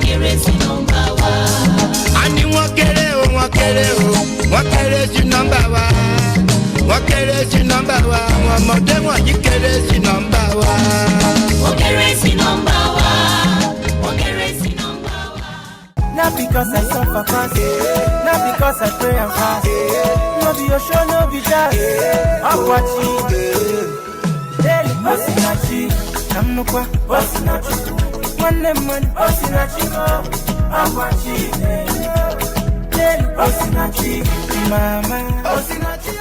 kéré sí nọ́mbà wa. Àní wọ́n kéré o, wọ́n kéré o, wọ́n kéré sí nọ́mbà wa. Wọ́n kéré sí nọ́mbà wa, àwọn ọmọdé wọ̀nyí kéré sí nọ́mbà wa. Wọ́n kéré sí nọ́mbà wa. Wọ́n kéré sí nọ́mbà wa. Not because I suffer fast, not because I pray and fast. No be your show, no be just. I'm watching. Daily Osinachi, I'm no kwa Osinachi. Man, Osinachi, I'm watching. Daily Osinachi, mama Osinachi.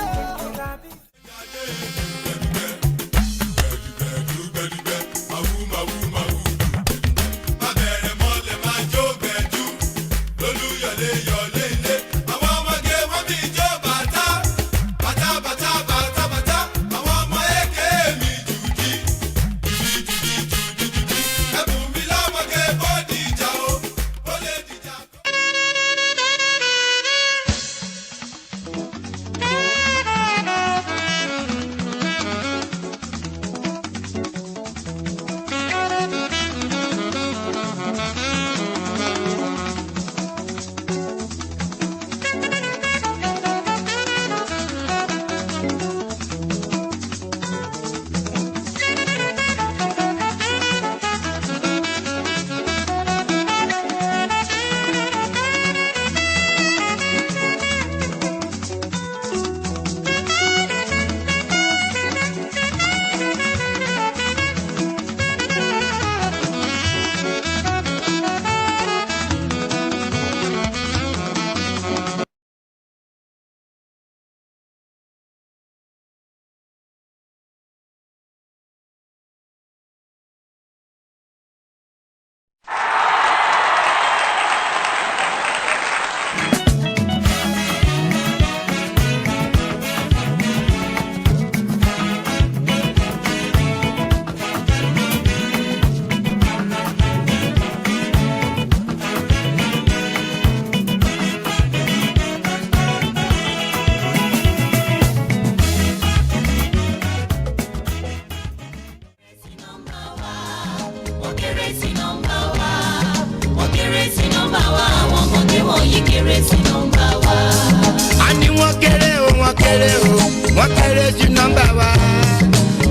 Àní wọ́n kéré o, wọ́n kéré o, wọ́n kéré sí nọ́mbà wa.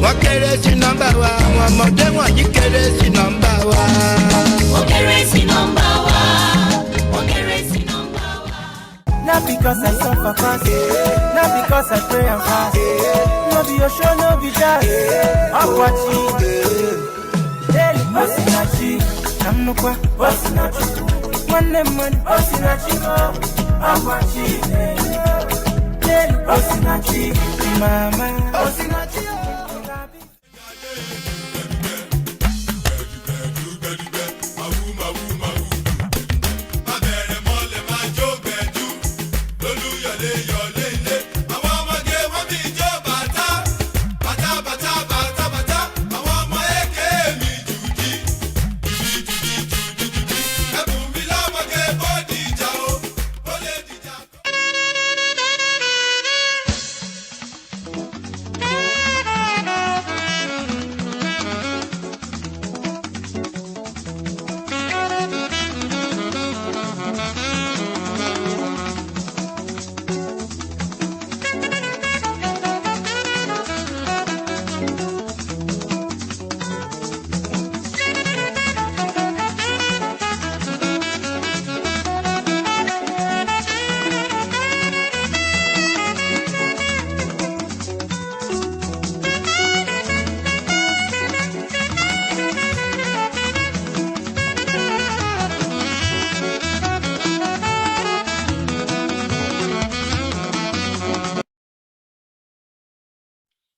Wọ́n kéré sí nọ́mbà wa, àwọn ọmọdé wọ̀nyí kéré sí nọ́mbà wa. Wọ́n kéré sí nọ́mbà wa. Wọ́n kéré sí nọ́mbà wa. Not because I suffer fast, not because I pray and fast. No be your show, no be just. I'm watching. Daily Osinachi, I'm no kwa Osinachi. Man, Osinachi, I'm watching. Daily Osinachi, mama Osinachi.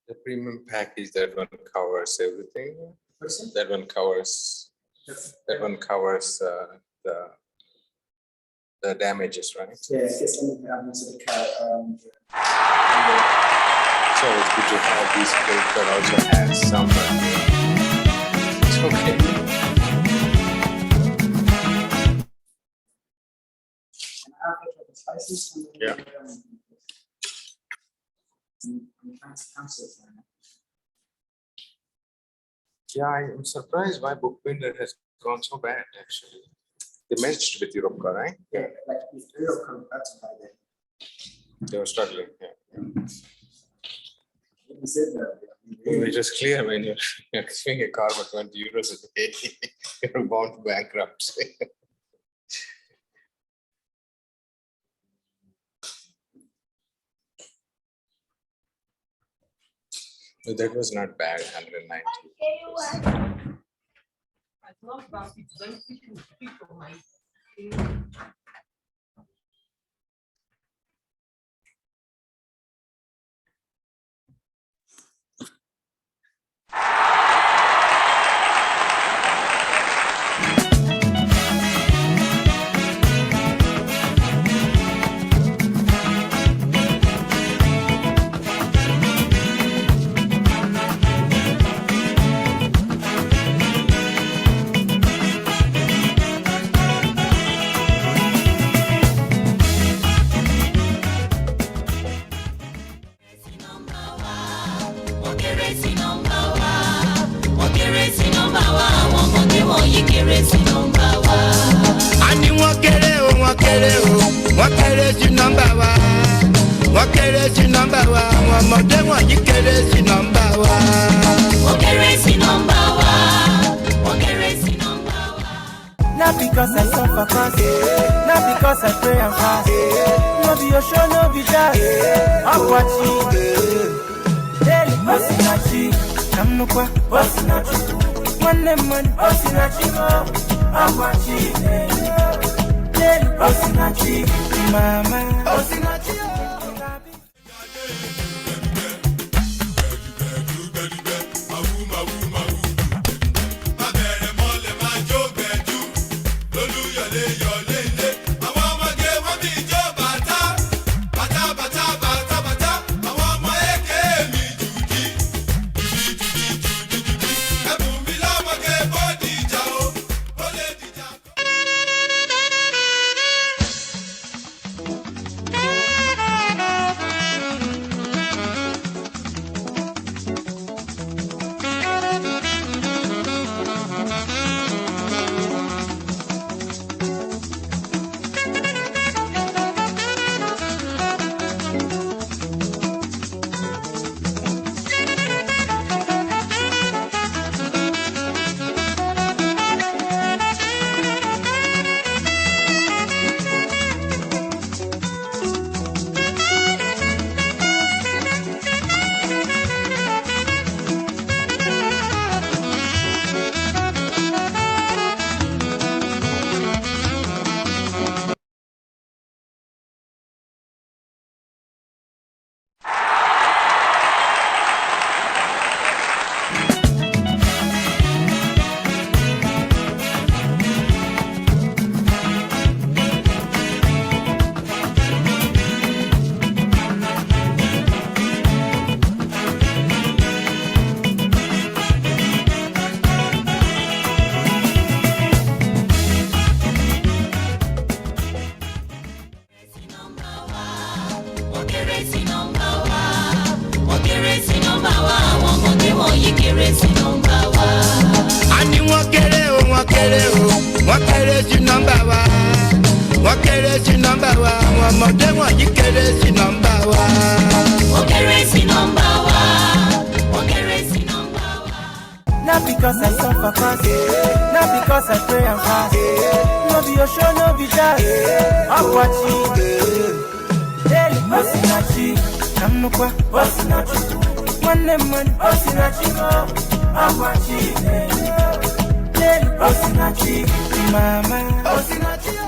The premium package, that one covers everything. That one covers. That one covers the damages, right? Yeah, it gets anything happening to the cat. So it's good to have these plates that also has some. It's okay. Yeah. Yeah, I'm surprised why Bookbinder has gone so bad, actually. They merged with Europe, right? Yeah, like if Europe comes back to by then. They were struggling. Yeah. You said that. It was clear when you're giving a car for 20 euros a day, you're bound to bankruptcy. That was not bad, 190. I love baskets. When people speak of my Not because I suffer fast, not because I pray and fast. No be your show, no be that. I'm watching. Daily, Osinachi, Namukwa, Osinachi. One lemon, Osinachi, I'm watching. Daily, Osinachi, Mama, Osinachi. Not because I suffer fast, not because I pray and fast. No be your show, no be that. I'm watching. Daily, Osinachi, Namukwa, Osinachi. One lemon, Osinachi, I'm watching. Daily, Osinachi, Mama, Osinachi.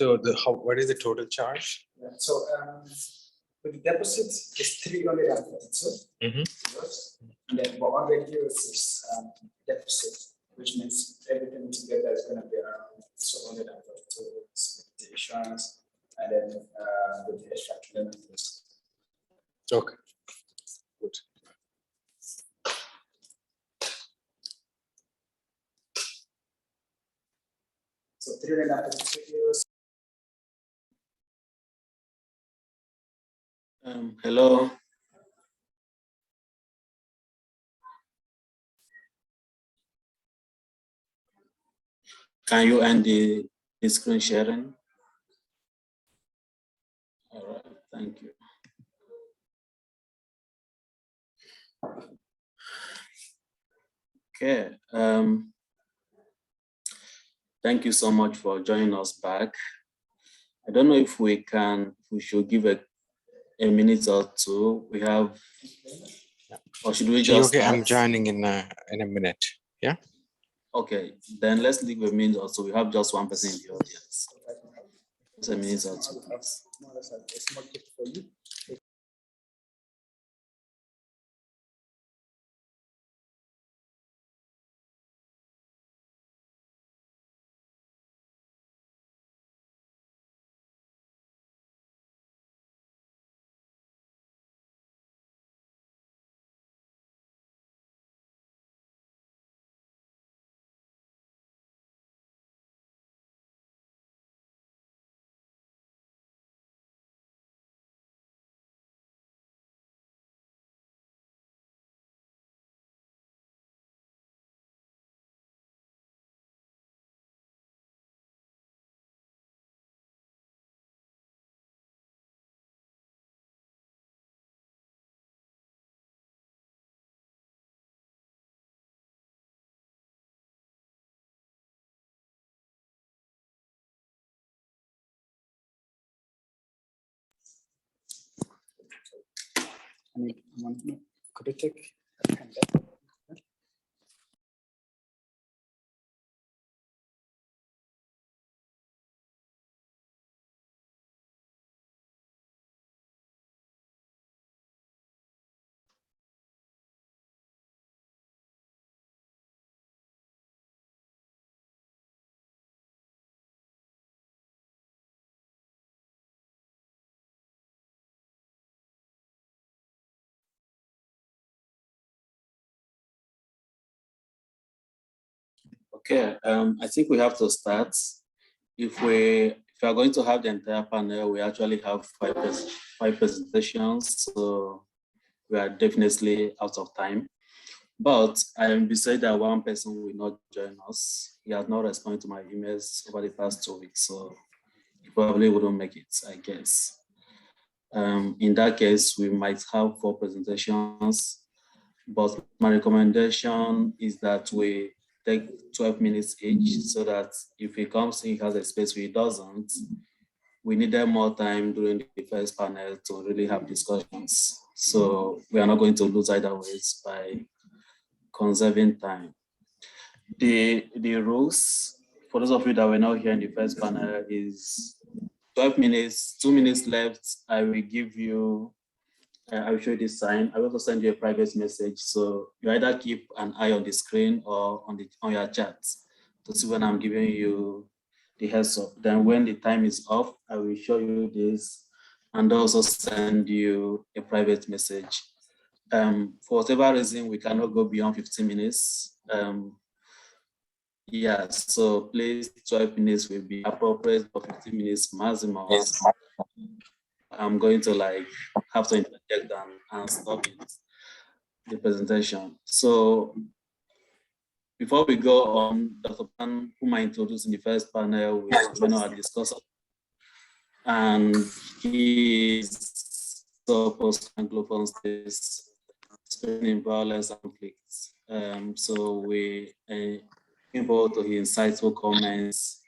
So what is the total charge? So with the deposit is 342 euros, and then 100 euros is deposit, which means everything together is going to be around 242 with the insurance and then with the extra kilometers. Okay. Good. So 342 euros. Hello. Can you end the screen sharing? All right, thank you. Okay. Thank you so much for joining us back. I don't know if we should give a minute or two. We have, or should we just? Okay, I'm joining in a minute. Yeah. Okay, then let's leave a minute or so. We have just one person in the audience. Just a minute or two, please. Could you take a pen there? Okay, I think we have to start. If we are going to have the entire panel, we actually have five presentations, so we are definitely out of time. But I am beside that one person will not join us. He has not responded to my emails over the past 2 weeks, so he probably wouldn't make it, I guess. In that case, we might have 4 presentations, but my recommendation is that we take 12 minutes each, so that if he comes in, he has a space, if he doesn't, we needed more time during the first panel to really have discussions. So we are not going to lose either ways by conserving time. The rules, for those of you that were not here in the first panel, is 12 minutes, 2 minutes left. I will give you, I will show you this sign. I will also send you a private message. So you either keep an eye on the screen or on your chat to see when I'm giving you the heads up. Then when the time is off, I will show you this and also send you a private message. For whatever reason, we cannot go beyond 15 minutes. Yeah, so please, 12 minutes will be appropriate, for 15 minutes maximum. I'm going to have to interject and stop it, the presentation. So before we go on, Dr. Pan, whom I introduced in the first panel, we are discussing, and he is supposed to Anglophone states in violence and conflicts. So we invite to his insightful comments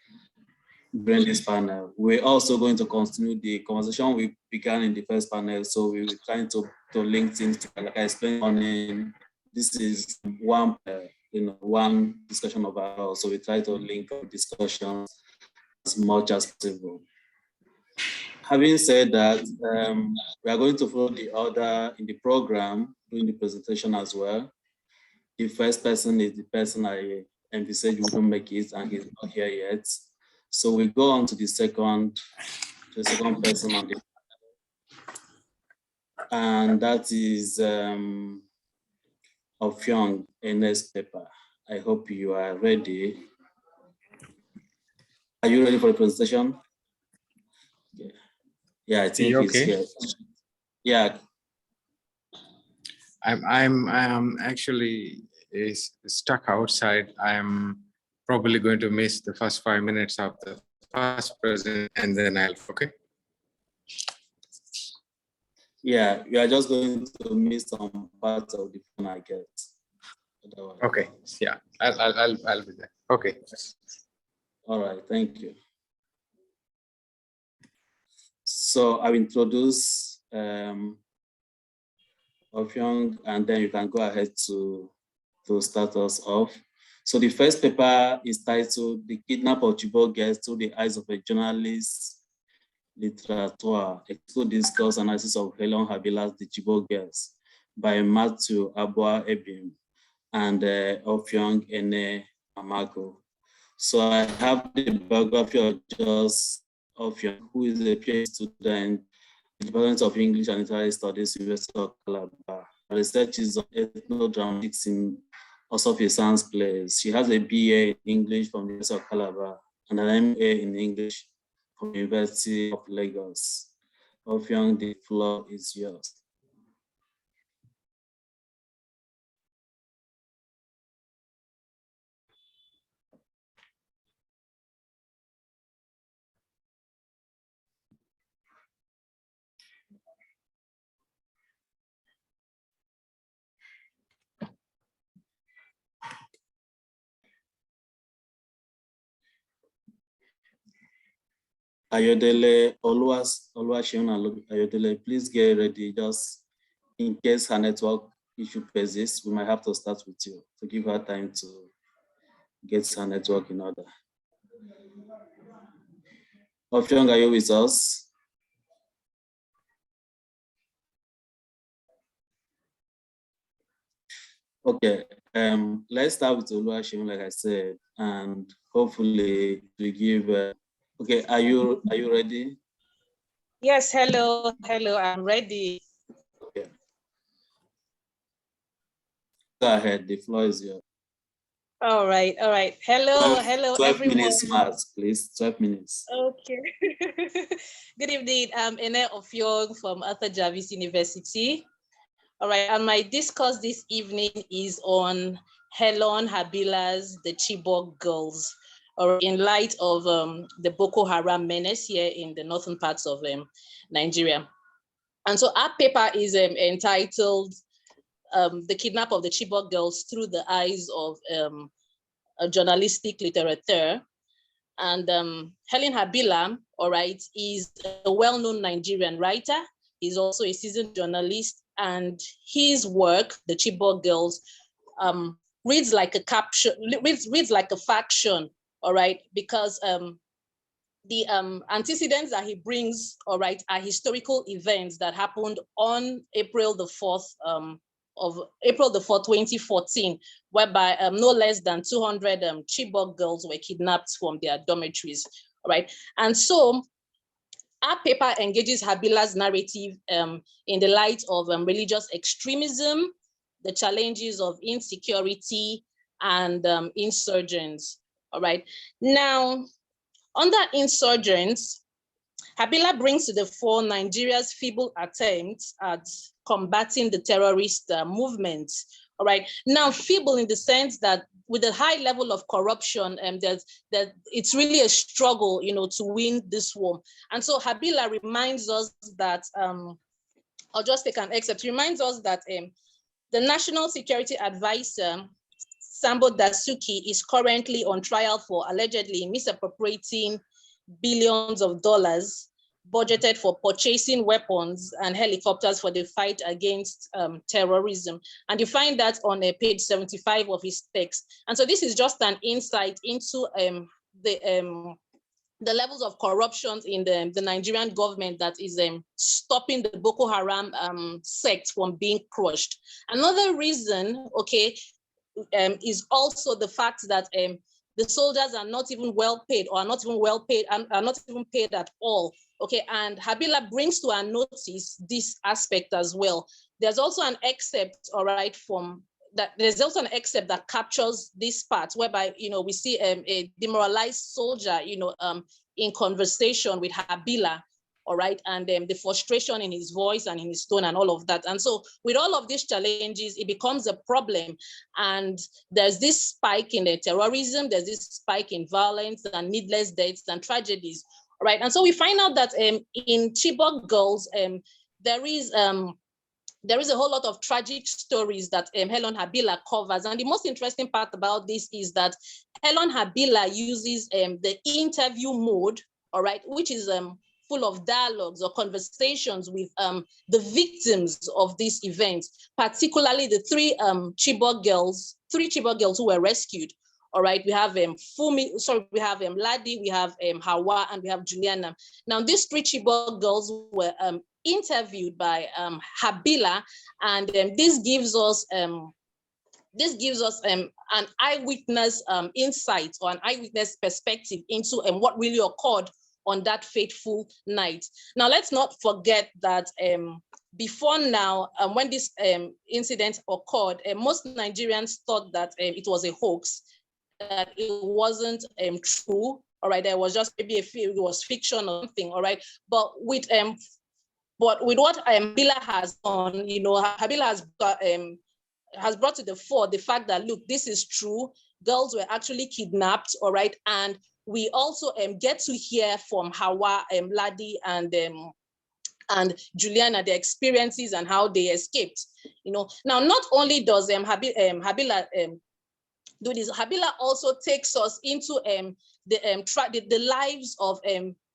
during this panel. We're also going to continue the conversation we began in the first panel. So we were trying to link things together. Like I explained on this is one discussion of ours. So we try to link discussions as much as possible. Having said that, we are going to follow the order in the program during the presentation as well. The first person is the person I envisage wouldn't make it, and he's not here yet. So we go on to the second person on the, and that is Ofyong NS paper. I hope you are ready. Are you ready for the presentation? Yeah, I think he's here. Yeah. I'm actually stuck outside. I'm probably going to miss the first 5 minutes of the first present, and then okay. Yeah, you are just going to miss some parts of the phone, I guess. Okay. Yeah, I'll be there. Okay. All right. Thank you. So I'll introduce Ofyong, and then you can go ahead to start us off. So the first paper is titled "The Kidnap of Chibok Girls Through the Eyes of a Journalist Literature: Expo Discourse Analysis of Helen Habila's The Chibok Girls" by Matthew Abua Ebim and Ofyong Ene Amako. So I have the biography of just Ofyong, who is a PhD student, Department of English and Literary Studies, University of Calabar. Her research is on ethnodramatics in Osofi Sands plays. She has a BA in English from the University of Calabar and an MA in English from the University of Lagos. Ofyong, the floor is yours. Ayodele, Oluwaseun Ayodele, please get ready. Just in case her network issue persists, we might have to start with you to give her time to get her network in order. Ofyong, are you with us? Okay, let's start with Oluwaseun, like I said, and hopefully we give. Okay, are you ready? Yes, hello, I'm ready. Okay. Go ahead, the floor is yours. All right. Hello, 12 everyone. minutes max, please, 12 minutes. Okay. Good evening, I'm Ene Ofyong from Arthur Jarvis University. All right, and my discourse this evening is on Helen Habila's The Chibok Girls, or in light of the Boko Haram menace here in the northern parts of Nigeria. And so our paper is entitled The Kidnap of the Chibok Girls Through the Eyes of a Journalistic Literature. And Helen Habila, all right, is a well-known Nigerian writer. He's also a seasoned journalist, and his work, The Chibok Girls, reads like a caption, reads like a faction, all right, because the antecedents that he brings, all right, are historical events that happened on April the 4th, 2014, whereby no less than 200 Chibok girls were kidnapped from their dormitories, all right? And so our paper engages Habila's narrative in the light of religious extremism, the challenges of insecurity, and insurgents, all right? Now, under insurgents, Habila brings to the fore Nigeria's feeble attempts at combating the terrorist movement. All right. Now, feeble in the sense that with a high level of corruption, that it's really a struggle, to win this war. And so Habila reminds us that, I'll just take an excerpt, reminds us that the National Security Advisor, Sambo Dasuki, is currently on trial for allegedly misappropriating billions of dollars budgeted for purchasing weapons and helicopters for the fight against terrorism. And you find that on page 75 of his text. And so this is just an insight into the the levels of corruption in the Nigerian government that is stopping the Boko Haram sect from being crushed. Another reason, okay, is also the fact that the soldiers are not even well paid, or are not even paid at all. Okay, and Habila brings to our notice this aspect as well. There's also an excerpt, all right, from that. There's also an excerpt that captures this part, whereby we see a demoralized soldier, in conversation with Habila, all right, and the frustration in his voice and in his tone and all of that. And so with all of these challenges, it becomes a problem. And there's this spike in the terrorism, there's this spike in violence and needless deaths and tragedies, all right? And so we find out that in Chibok girls, there is a whole lot of tragic stories that Helen Habila covers. And the most interesting part about this is that Helen Habila uses the interview mode, all right, which is full of dialogues or conversations with the victims of these events, particularly the three Chibok girls who were rescued. All right, we have we have Ladi, we have Hawa, and we have Juliana. Now, these three Chibok girls were interviewed by Habila, and this gives us an eyewitness insight, or an eyewitness perspective into what really occurred on that fateful night. Now, let's not forget that before now, when this incident occurred, most Nigerians thought that it was a hoax, that it wasn't true. All right, there was just maybe it was fiction or something. All right, but with what Habila has done, Habila has brought to the fore the fact that, look, this is true. Girls were actually kidnapped. All right, and we also get to hear from Hawa, Ladi, and Juliana, their experiences and how they escaped. Now, not only does Habila do this, Habila also takes us into the lives of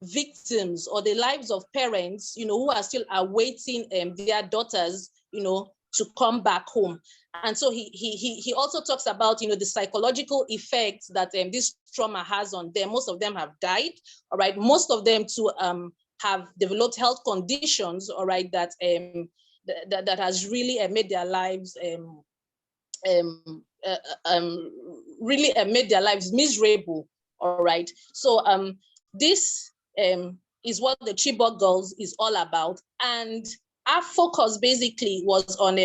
victims, or the lives of parents, who are still awaiting their daughters, to come back home. And so he also talks about, the psychological effects that this trauma has on them. Most of them have died, all right. Most of them too have developed health conditions, all right, that that has really made their lives really made their lives miserable, all right. So this is what the Chibok girls is all about, and our focus basically was on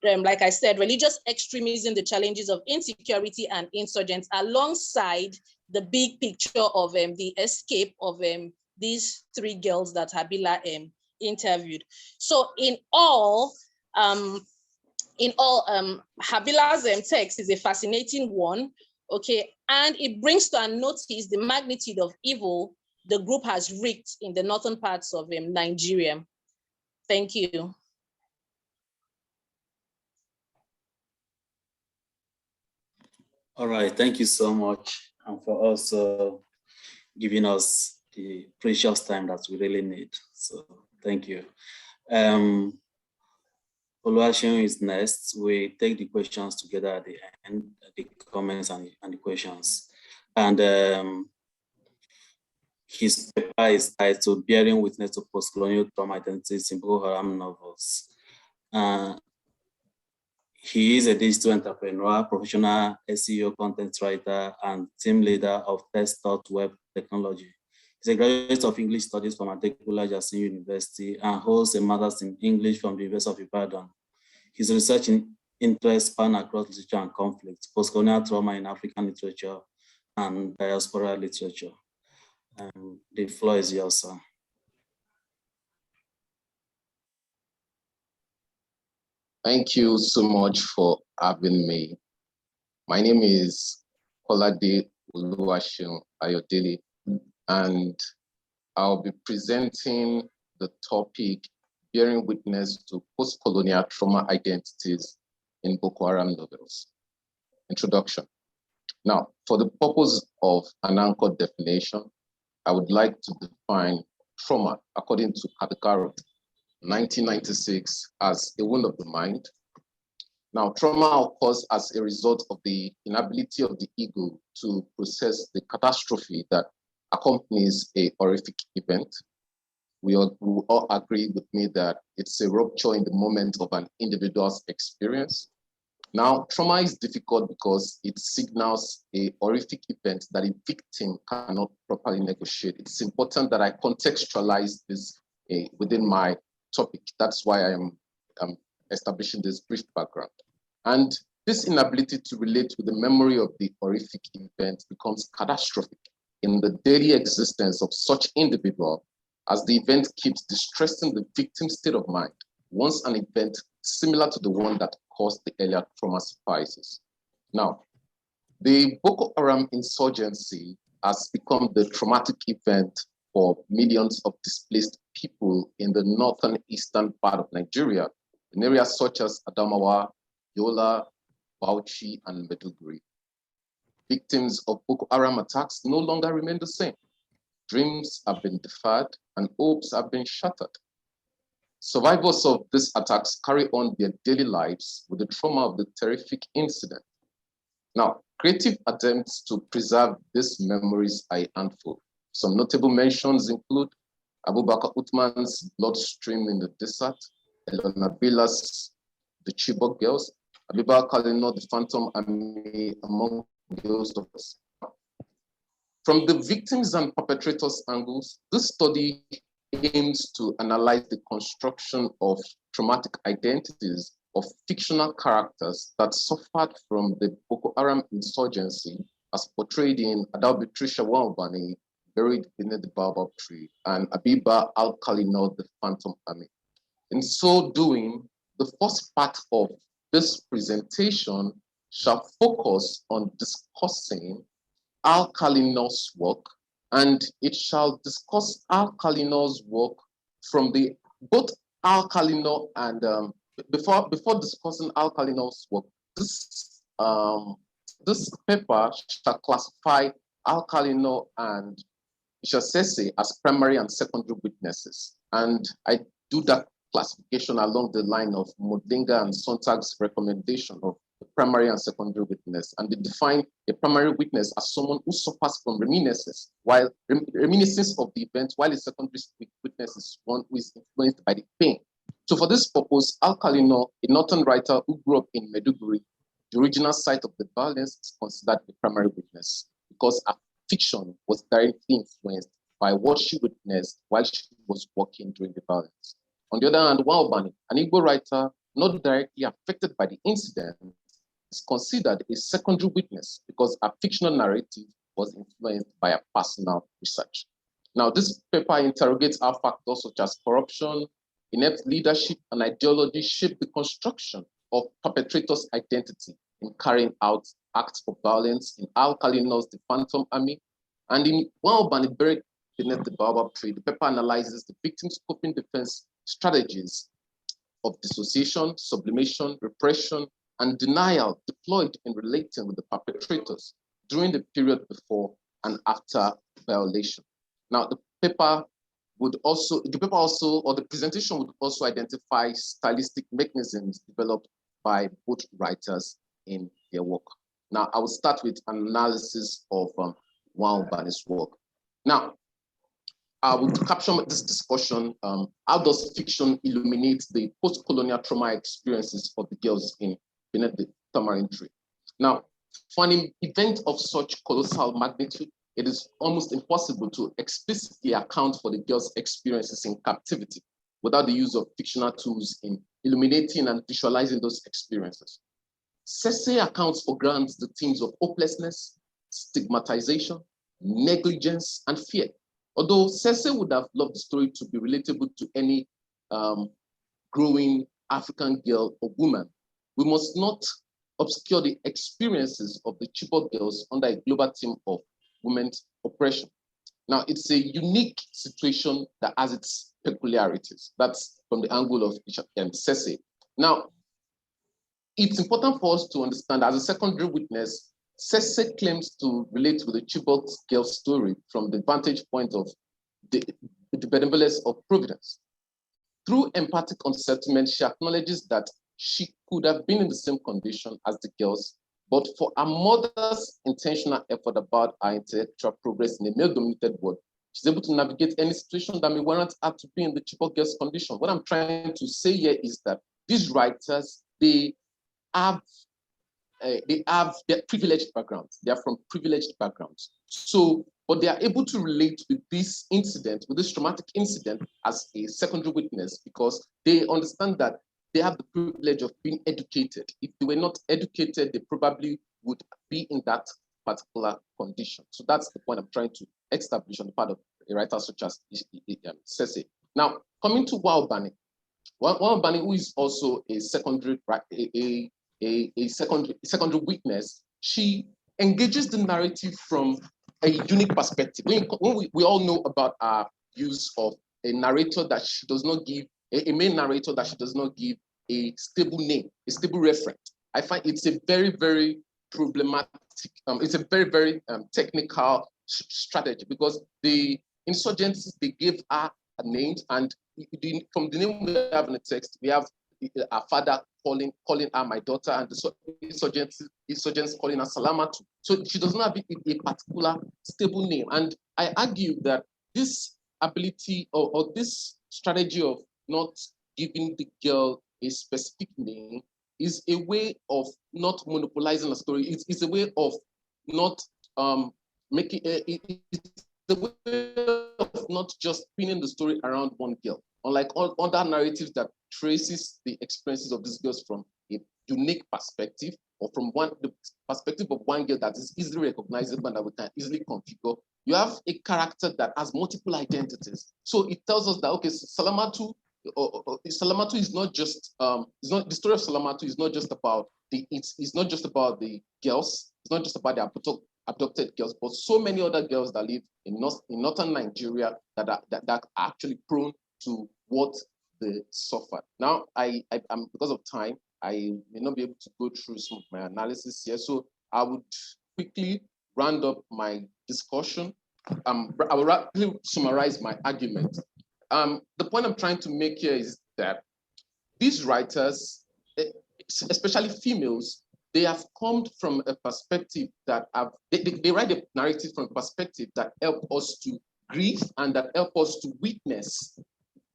like I said, religious extremism, the challenges of insecurity and insurgents, alongside the big picture of the escape of these three girls that Habila interviewed. So in all, Habila's text is a fascinating one, okay, and it brings to our notice the magnitude of evil the group has wreaked in the northern parts of Nigeria. Thank you. All right, thank you so much, and for also giving us the precious time that we really need. So thank you. Oluwaseun is next. We take the questions together at the end, the comments and the questions. And his paper is titled Bearing Witness to Post-Colonial Trauma Identities in Boko Haram Novels. He is a digital entrepreneur, professional SEO content writer, and team leader of Test.web technology. He's a graduate of English Studies from Adekunle Ajasin University and holds a master's in English from the University of Ibadan. His research interests span across literature and conflict, post-colonial trauma in African literature, and diaspora literature. The floor is yours, sir. Thank you so much for having me. My name is Kolade Oluwaseun Ayodele, and I'll be presenting the topic Bearing Witness to Post-Colonial Trauma Identities in Boko Haram Novels. Introduction. Now, for the purpose of an anchor definition, I would like to define trauma according to Habikaro, 1996, as a wound of the mind. Now, trauma occurs as a result of the inability of the ego to process the catastrophe that accompanies a horrific event. We all agree with me that it's a rupture in the moment of an individual's experience. Now, trauma is difficult because it signals a horrific event that a victim cannot properly negotiate. It's important that I contextualize this within my topic. That's why I am establishing this brief background. And this inability to relate with the memory of the horrific event becomes catastrophic in the daily existence of such individual, as the event keeps distressing the victim's state of mind once an event similar to the one that caused the earlier trauma suffices. Now, the Boko Haram insurgency has become the traumatic event for millions of displaced people in the northern eastern part of Nigeria, in areas such as Adamawa, Yola, Bauchi, and Maiduguri. Victims of Boko Haram attacks no longer remain the same. Dreams have been deferred and hopes have been shattered. Survivors of these attacks carry on their daily lives with the trauma of the terrific incident. Now, creative attempts to preserve these memories are a handful. Some notable mentions include Abubakar Uthman's Bloodstream in the Desert, Elona Bila's The Chibok Girls, Abibakar Kalino, The Phantom Army, among those others. From the victims and perpetrators' angles, this study aims to analyze the construction of traumatic identities of fictional characters that suffered from the Boko Haram insurgency, as portrayed in Adaobi Trisha Walbani, Buried Beneath the Baobab Tree, and Abiba Al-Khalino, The Phantom Army. In so doing, the first part of this presentation shall focus on discussing Al-Khalino's work, and it shall discuss Al-Khalino's work from the both Al-Khalino and before discussing Al-Khalino's work, this paper shall classify Al-Khalino and Ishasese as primary and secondary witnesses, and I do that classification along the line of Modlinga and Sontag's recommendation of the primary and secondary witness, and they define a primary witness as someone who suffers from reminiscences, while reminiscence of the event, while a secondary witness is one who is influenced by the pain. So for this purpose, Al-Khalino, a northern writer who grew up in Maiduguri, the original site of the violence, is considered a primary witness because her fiction was directly influenced by what she witnessed while she was working during the violence. On the other hand, Walbani, an Igbo writer not directly affected by the incident, is considered a secondary witness because a fictional narrative was influenced by a personal research. Now, this paper interrogates how factors such as corruption, inept leadership, and ideology shape the construction of perpetrators' identity in carrying out acts of violence in Al-Khalino's The Phantom Army, and in Walbani, Buried Beneath the Baobab Tree. The paper analyzes the victims' coping defense strategies of dissociation, sublimation, repression, and denial deployed in relating with the perpetrators during the period before and after violation. Now, the presentation would also identify stylistic mechanisms developed by both writers in their work. Now, I will start with an analysis of Walbani's work. Now, I would capture this discussion, how does fiction illuminate the post-colonial trauma experiences of the girls in Beneath the Tamarind Tree? Now, for an event of such colossal magnitude, it is almost impossible to explicitly account for the girls' experiences in captivity without the use of fictional tools in illuminating and visualizing those experiences. Sese accounts for grants the themes of hopelessness, stigmatization, negligence, and fear. Although Sese would have loved the story to be relatable to any growing African girl or woman, we must not obscure the experiences of the Chibok girls under a global theme of women's oppression. Now, it's a unique situation that has its peculiarities. That's from the angle of Sese. Now, it's important for us to understand, as a secondary witness, Sese claims to relate with the Chibok girl's story from the vantage point of the benevolence of Providence. Through empathic unsettlement, she acknowledges that she could have been in the same condition as the girls, But for a mother's intentional effort about her intellectual progress in a male-dominated world, she's able to navigate any situation that may warrant her to be in the Chibok girl's condition. What I'm trying to say here is that these writers, they have their privileged backgrounds. They are from privileged backgrounds. So, but they are able to relate with this incident, with this traumatic incident as a secondary witness, because they understand that they have the privilege of being educated. If they were not educated, they probably would be in that particular condition. So that's the point I'm trying to establish on the part of a writer such as Sese. Now, coming to Wawbani. Wawbani, who is also a secondary secondary witness, she engages the narrative from a unique perspective. We all know about our use of a narrator that she does not give, a main narrator that she does not give a stable name, a stable reference. I find it's a very, very problematic, it's a very, very technical strategy, because the insurgents, they gave her a name, and from the name we have in the text, we have our father calling her my daughter, and the insurgents calling her Salamatu. So she does not have a particular stable name. And I argue that this ability or this strategy of not giving the girl a specific name is a way of not monopolizing a story. It's a way of not making it's a way of not just pinning the story around one girl. Unlike all other narratives that traces the experiences of these girls from a unique perspective, or from the perspective of one girl that is easily recognizable and that we can easily configure, you have a character that has multiple identities. So it tells us that, okay, Salamatu is not just the story of Salamatu is not just about it's not just about the girls, it's not just about the abducted girls, but so many other girls that live in northern Nigeria that are actually prone to what they suffered. Now, I'm because of time, I may not be able to go through some of my analysis here, so I would quickly round up my discussion. I will rapidly summarize my argument. The point I'm trying to make here is that these writers, especially females, they have come from a perspective that they write a narrative from a perspective that help us to grieve and that help us to witness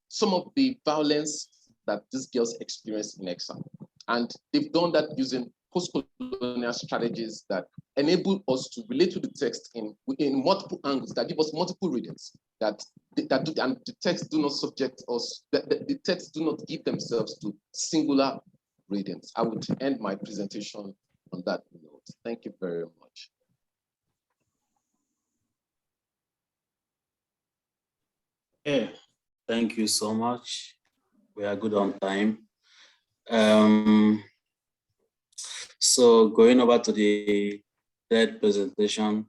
some of the violence that these girls experience in exile. And they've done that using post-colonial strategies that enable us to relate to the text in multiple angles, that give us multiple readings, and the text do not subject us, the text do not give themselves to singular readings. I would end my presentation on that note. Thank you very much. Yeah, thank you so much. We are good on time. So going over to the third presentation,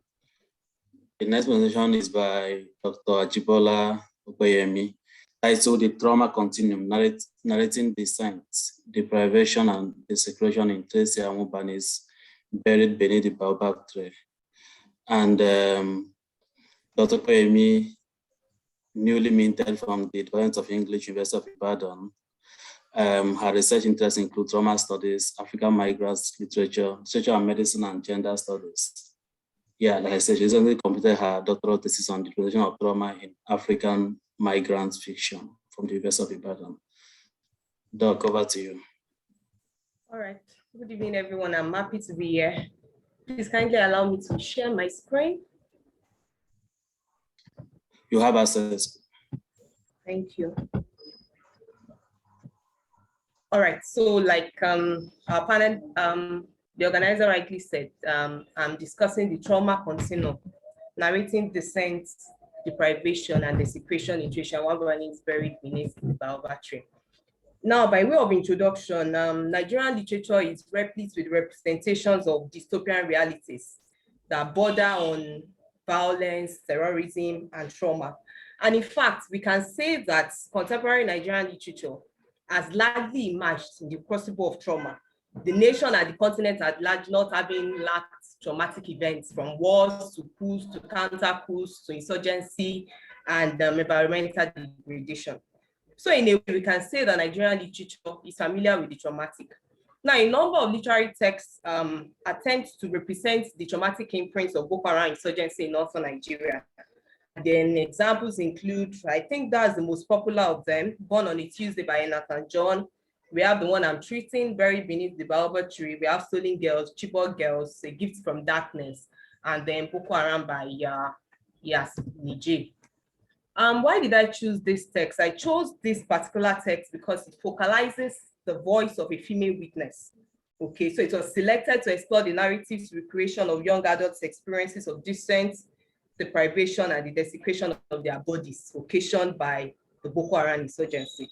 the next presentation is by Dr. Ajibola Okoyemi, titled The Trauma Continuum, Narrating Descent, Deprivation and Desecration in Tracy Amubani's Buried Beneath the Baobab Tree. And Dr. Okoyemi, newly minted from the Department of English, University of Ibadan. Her research interests include trauma studies, African migrants, literature and medicine, and gender studies. Yeah, like I said, she recently completed her doctoral thesis on the position of trauma in African migrant fiction from the University of Ibadan. Doc, over to you. All right. Good evening, everyone. I'm happy to be here. Please kindly allow me to share my screen. You have access. Thank you. All right, so like our panel, the organizer rightly said, I'm discussing the trauma continuum, narrating descent, deprivation, and desecration in Tracy Amubani is buried beneath the Baobab tree. Now, by way of introduction, Nigerian literature is replete with representations of dystopian realities that border on violence, terrorism, and trauma. And in fact, we can say that contemporary Nigerian literature has largely emerged in the crucible of trauma. The nation and the continent at large not having lacked traumatic events, from wars to coups to counter coups to insurgency and environmental degradation. So in a way, we can say that Nigerian literature is familiar with the traumatic. Now, a number of literary texts attempt to represent the traumatic imprints of Boko Haram insurgency in northern Nigeria. Then examples include, I think that's the most popular of them, Born on a Tuesday by Nathan John. We have the one I'm treating, Buried Beneath the Baobab Tree. We have Stolen Girls, Chibok Girls, A Gift from Darkness, and then Boko Haram by Yas Nije. Why did I choose this text? I chose this particular text because it focalizes the voice of a female witness. Okay, so it was selected to explore the narrative's recreation of young adults' experiences of descent, deprivation, and the desecration of their bodies occasioned by the Boko Haram insurgency.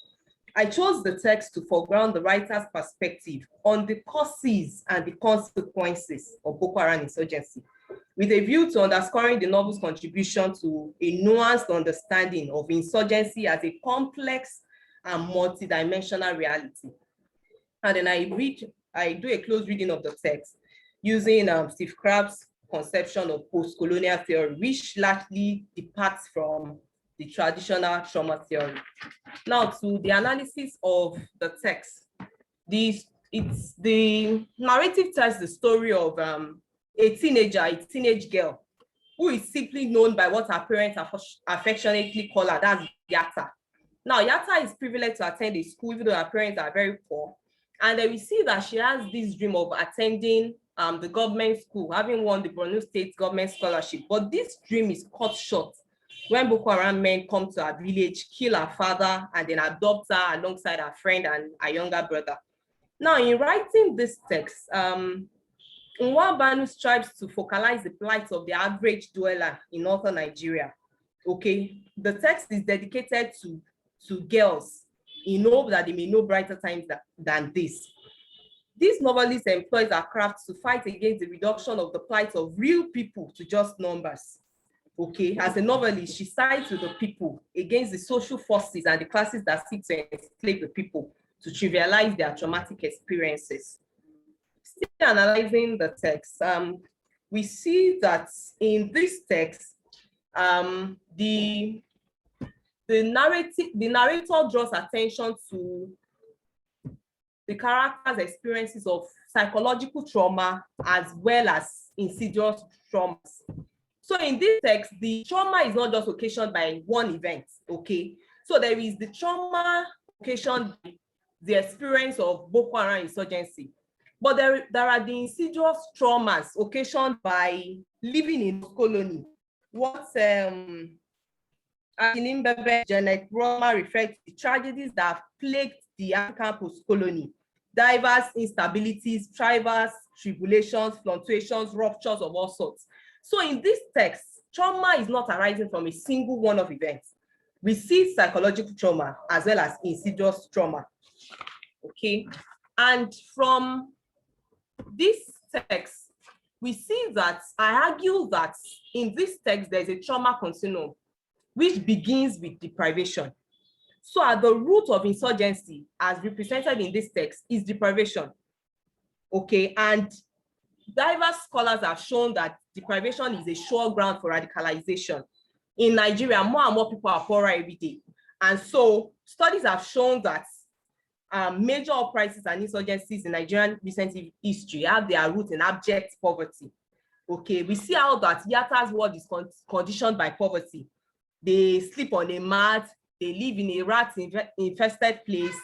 I chose the text to foreground the writer's perspective on the causes and the consequences of Boko Haram insurgency, with a view to underscoring the novel's contribution to a nuanced understanding of insurgency as a complex and multidimensional reality. And then I do a close reading of the text using Steve Crabb's conception of post-colonial theory, which largely departs from the traditional trauma theory. Now, to the analysis of the text. The narrative tells the story of a teenage girl, who is simply known by what her parents affectionately call her, that's Yatta. Now, Yatta is privileged to attend a school, even though her parents are very poor. And then we see that she has this dream of attending the government school, having won the Borno State government scholarship. But this dream is cut short when Boko Haram men come to her village, kill her father, and then adopt her alongside her friend and her younger brother. Now, in writing this text, Nwabanu strives to focalize the plight of the average dweller in northern Nigeria. Okay, the text is dedicated to girls in hope that they may know brighter times than this. This novelist employs her craft to fight against the reduction of the plight of real people to just numbers. Okay, as a novelist, she sides with the people against the social forces and the classes that seek to enslave the people to trivialize their traumatic experiences. Still analyzing the text, we see that in this text, the narrator draws attention to the character's experiences of psychological trauma as well as insidious traumas. So in this text, the trauma is not just occasioned by one event, okay? So there is the trauma occasioned by the experience of Boko Haram insurgency, but there are the insidious traumas occasioned by living in colony. What Janet Roma referred to the tragedies that have plagued the African post-colony, diverse instabilities, tribal tribulations, fluctuations, ruptures of all sorts. So in this text, trauma is not arising from a single one-off events. We see psychological trauma as well as insidious trauma. Okay, and from this text, we see that I argue that in this text, there's a trauma continuum which begins with deprivation. So at the root of insurgency, as represented in this text, is deprivation. Okay, and diverse scholars have shown that deprivation is a sure ground for radicalization. In Nigeria, more and more people are poorer every day. And so studies have shown that major uprisings and insurgencies in Nigerian recent history have their roots in abject poverty. Okay, we see how that Yatta's world is conditioned by poverty. They sleep on a mat, they live in a rat-infested place.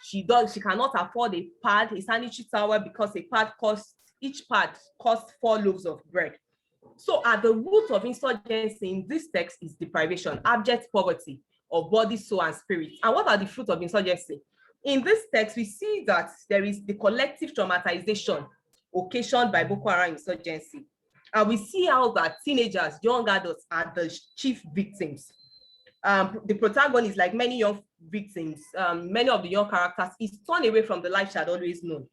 She cannot afford a pad, a sanitary towel, because each pad costs 4 loaves of bread. So at the root of insurgency in this text is deprivation, abject poverty of body, soul, and spirit. And what are the fruits of insurgency? In this text, we see that there is the collective traumatization occasioned by Boko Haram insurgency. And we see how that teenagers, young adults are the chief victims. The protagonist, like many young victims, many of the young characters, is turned away from the life she had always known.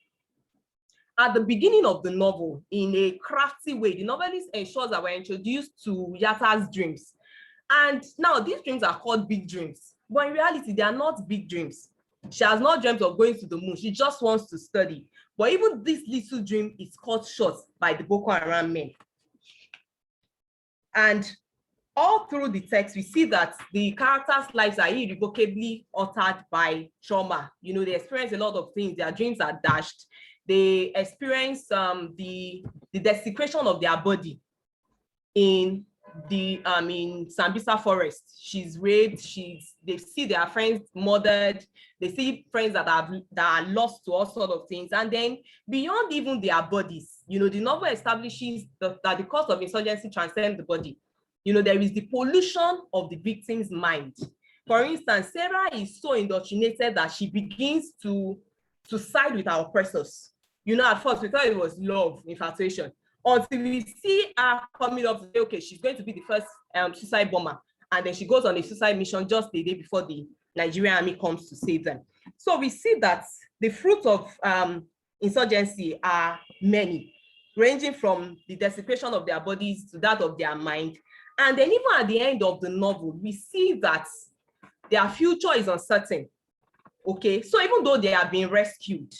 At the beginning of the novel, in a crafty way, the novelist ensures that we're introduced to Yatta's dreams. And now these dreams are called big dreams, but in reality, they are not big dreams. She has not dreamt of going to the moon. She just wants to study. But even this little dream is cut short by the Boko Haram men. And all through the text, we see that the characters' lives are irrevocably altered by trauma. You know, they experience a lot of things. Their dreams are dashed. they experience the desecration of their body in the in Sambisa forest. She's raped, they see their friends murdered, they see friends that are lost to all sorts of things. And then beyond even their bodies, the novel establishes that the cause of insurgency transcends the body. There is the pollution of the victim's mind. For instance, Sarah is so indoctrinated that she begins to side with our oppressors. At first we thought it was love, infatuation, until we see her coming up to say, okay, she's going to be the first suicide bomber. And then she goes on a suicide mission just the day before the Nigerian army comes to save them. So we see that the fruits of insurgency are many, ranging from the desecration of their bodies to that of their mind. And then even at the end of the novel, we see that their future is uncertain. Okay, so even though they are being rescued,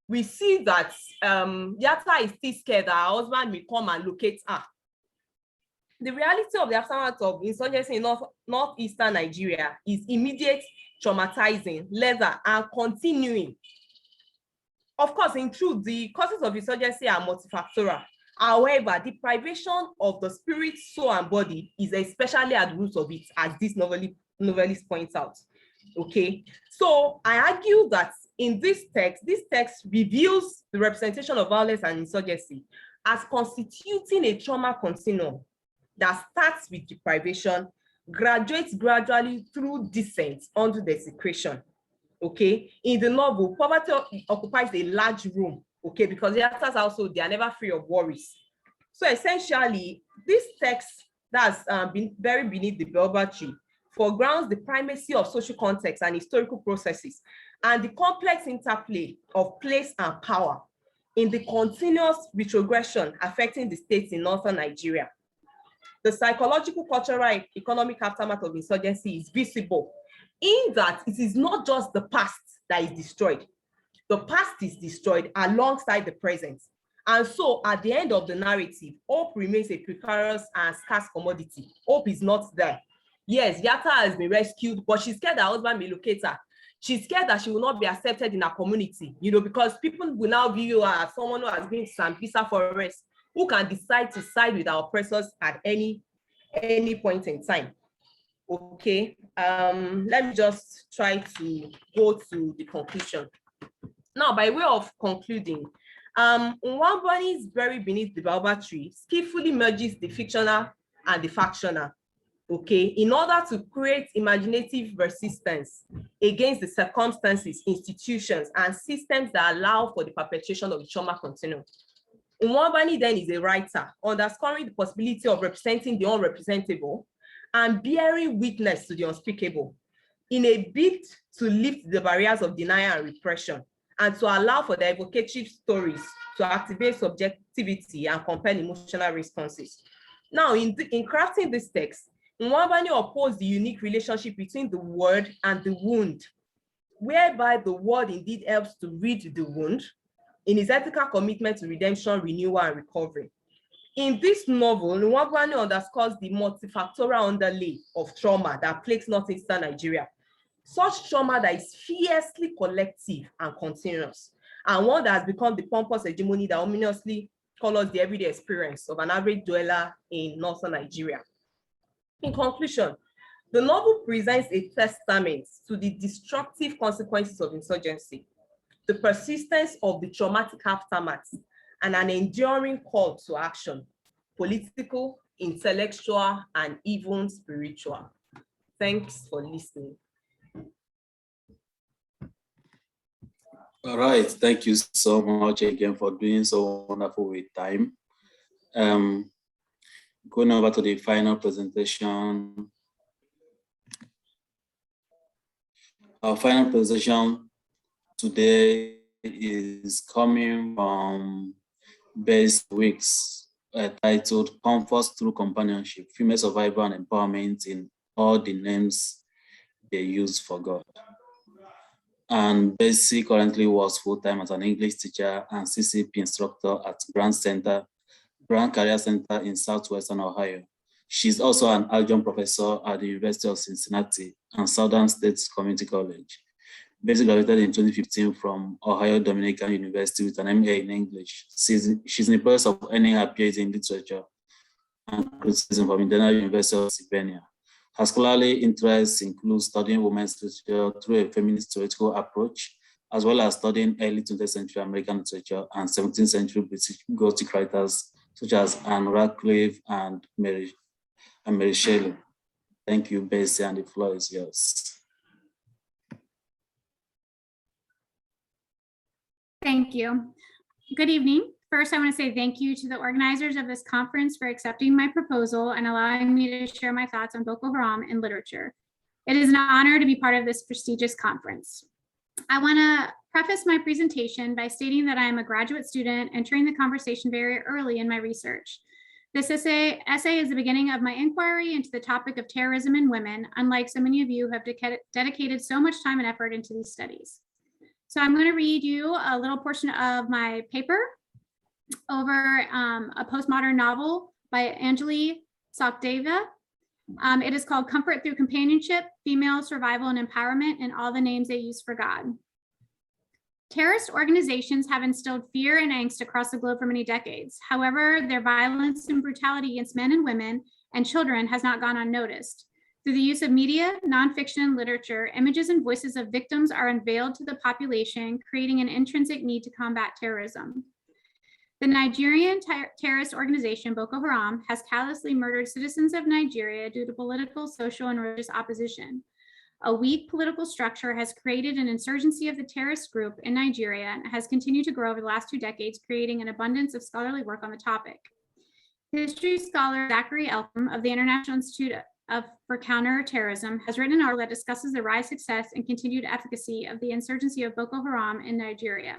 we see that Yatta is still scared that her husband will come and locate her. The reality of the aftermath of insurgency in northeastern Nigeria is immediate, traumatizing, leather, and continuing. Of course, in truth, the causes of insurgency are multifactorial. However, deprivation of the spirit, soul, and body is especially at the root of it, as this novelist points out. Okay, so I argue that in this text reveals the representation of violence and insurgency as constituting a trauma continuum that starts with deprivation, graduates gradually through descent onto desecration. Okay, in the novel, poverty occupies a large room, okay, because the actors also, they are never free of worries. So essentially, this text that's been buried beneath the baobab tree foregrounds the primacy of social context and historical processes and the complex interplay of place and power in the continuous retrogression affecting the states in northern Nigeria. The psychological, cultural, economic aftermath of insurgency is visible in that it is not just the past that is destroyed. The past is destroyed alongside the present. And so at the end of the narrative, hope remains a precarious and scarce commodity. Hope is not there. Yes, Yatta has been rescued, but she's scared her husband may locate her. She's scared that she will not be accepted in her community, because people will now view her as someone who has been to Sambisa forest, who can decide to side with our oppressors at any point in time. Okay, let me just try to go to the conclusion. Now, by way of concluding, Nwabani's Buried Beneath the Baobab Tree skillfully merges the fictional and the factional, okay, in order to create imaginative resistance against the circumstances, institutions, and systems that allow for the perpetration of the trauma continuum. Nwabani then is a writer, underscoring the possibility of representing the unrepresentable and bearing witness to the unspeakable in a bid to lift the barriers of denial and repression and to allow for the evocative stories to activate subjectivity and compel emotional responses. Now, in crafting this text, Nwabani opposed the unique relationship between the word and the wound, whereby the word indeed helps to rid the wound in his ethical commitment to redemption, renewal, and recovery. In this novel, Nwabani underscores the multifactorial underlay of trauma that plagues northeastern Nigeria. Such trauma that is fiercely collective and continuous, and one that has become the pompous hegemony that ominously colors the everyday experience of an average dweller in northern Nigeria. In conclusion, the novel presents a testament to the destructive consequences of insurgency, the persistence of the traumatic aftermath, and an enduring call to action, political, intellectual, and even spiritual. Thanks for listening. All right, thank you so much again for doing so wonderful with time. Going over to the final presentation. Our final presentation today is coming from Best Weeks, titled Comfort Through Companionship, Female Survival and Empowerment in All the Names They Use for God. And Bessie currently works full-time as an English teacher and CCP instructor at Brand Career Center in Southwestern Ohio. She's also an adjunct professor at the University of Cincinnati and Southern States Community College. Basically graduated in 2015 from Ohio Dominican University with an MA in English. She's in the process of earning her PhD in literature and criticism from Indiana University of Pennsylvania. Her scholarly interests include studying women's literature through a feminist theoretical approach, as well as studying early 20th century American literature and 17th century British Gothic writers such as Anne Radcliffe and Mary Shelley. Thank you, Bessie, and the floor is yours. Thank you. Good evening. First, I want to say thank you to the organizers of this conference for accepting my proposal and allowing me to share my thoughts on Boko Haram in literature. It is an honor to be part of this prestigious conference. I want to preface my presentation by stating that I am a graduate student entering the conversation very early in my research. This essay is the beginning of my inquiry into the topic of terrorism in women, unlike so many of you who have dedicated so much time and effort into these studies. So I'm going to read you a little portion of my paper over a postmodern novel by Anjali Sachdeva. It is called Comfort Through Companionship, Female Survival and Empowerment, and All the Names They Use for God. Terrorist organizations have instilled fear and angst across the globe for many decades. However, their violence and brutality against men and women and children has not gone unnoticed. Through the use of media, nonfiction, and literature, images and voices of victims are unveiled to the population, creating an intrinsic need to combat terrorism. The Nigerian terrorist organization Boko Haram has callously murdered citizens of Nigeria due to political, social, and religious opposition. A weak political structure has created an insurgency of the terrorist group in Nigeria and has continued to grow over the last 2 decades, creating an abundance of scholarly work on the topic. History scholar Zachary Eltham of the International Institute for Counterterrorism has written an article that discusses the rise, success, and continued efficacy of the insurgency of Boko Haram in Nigeria.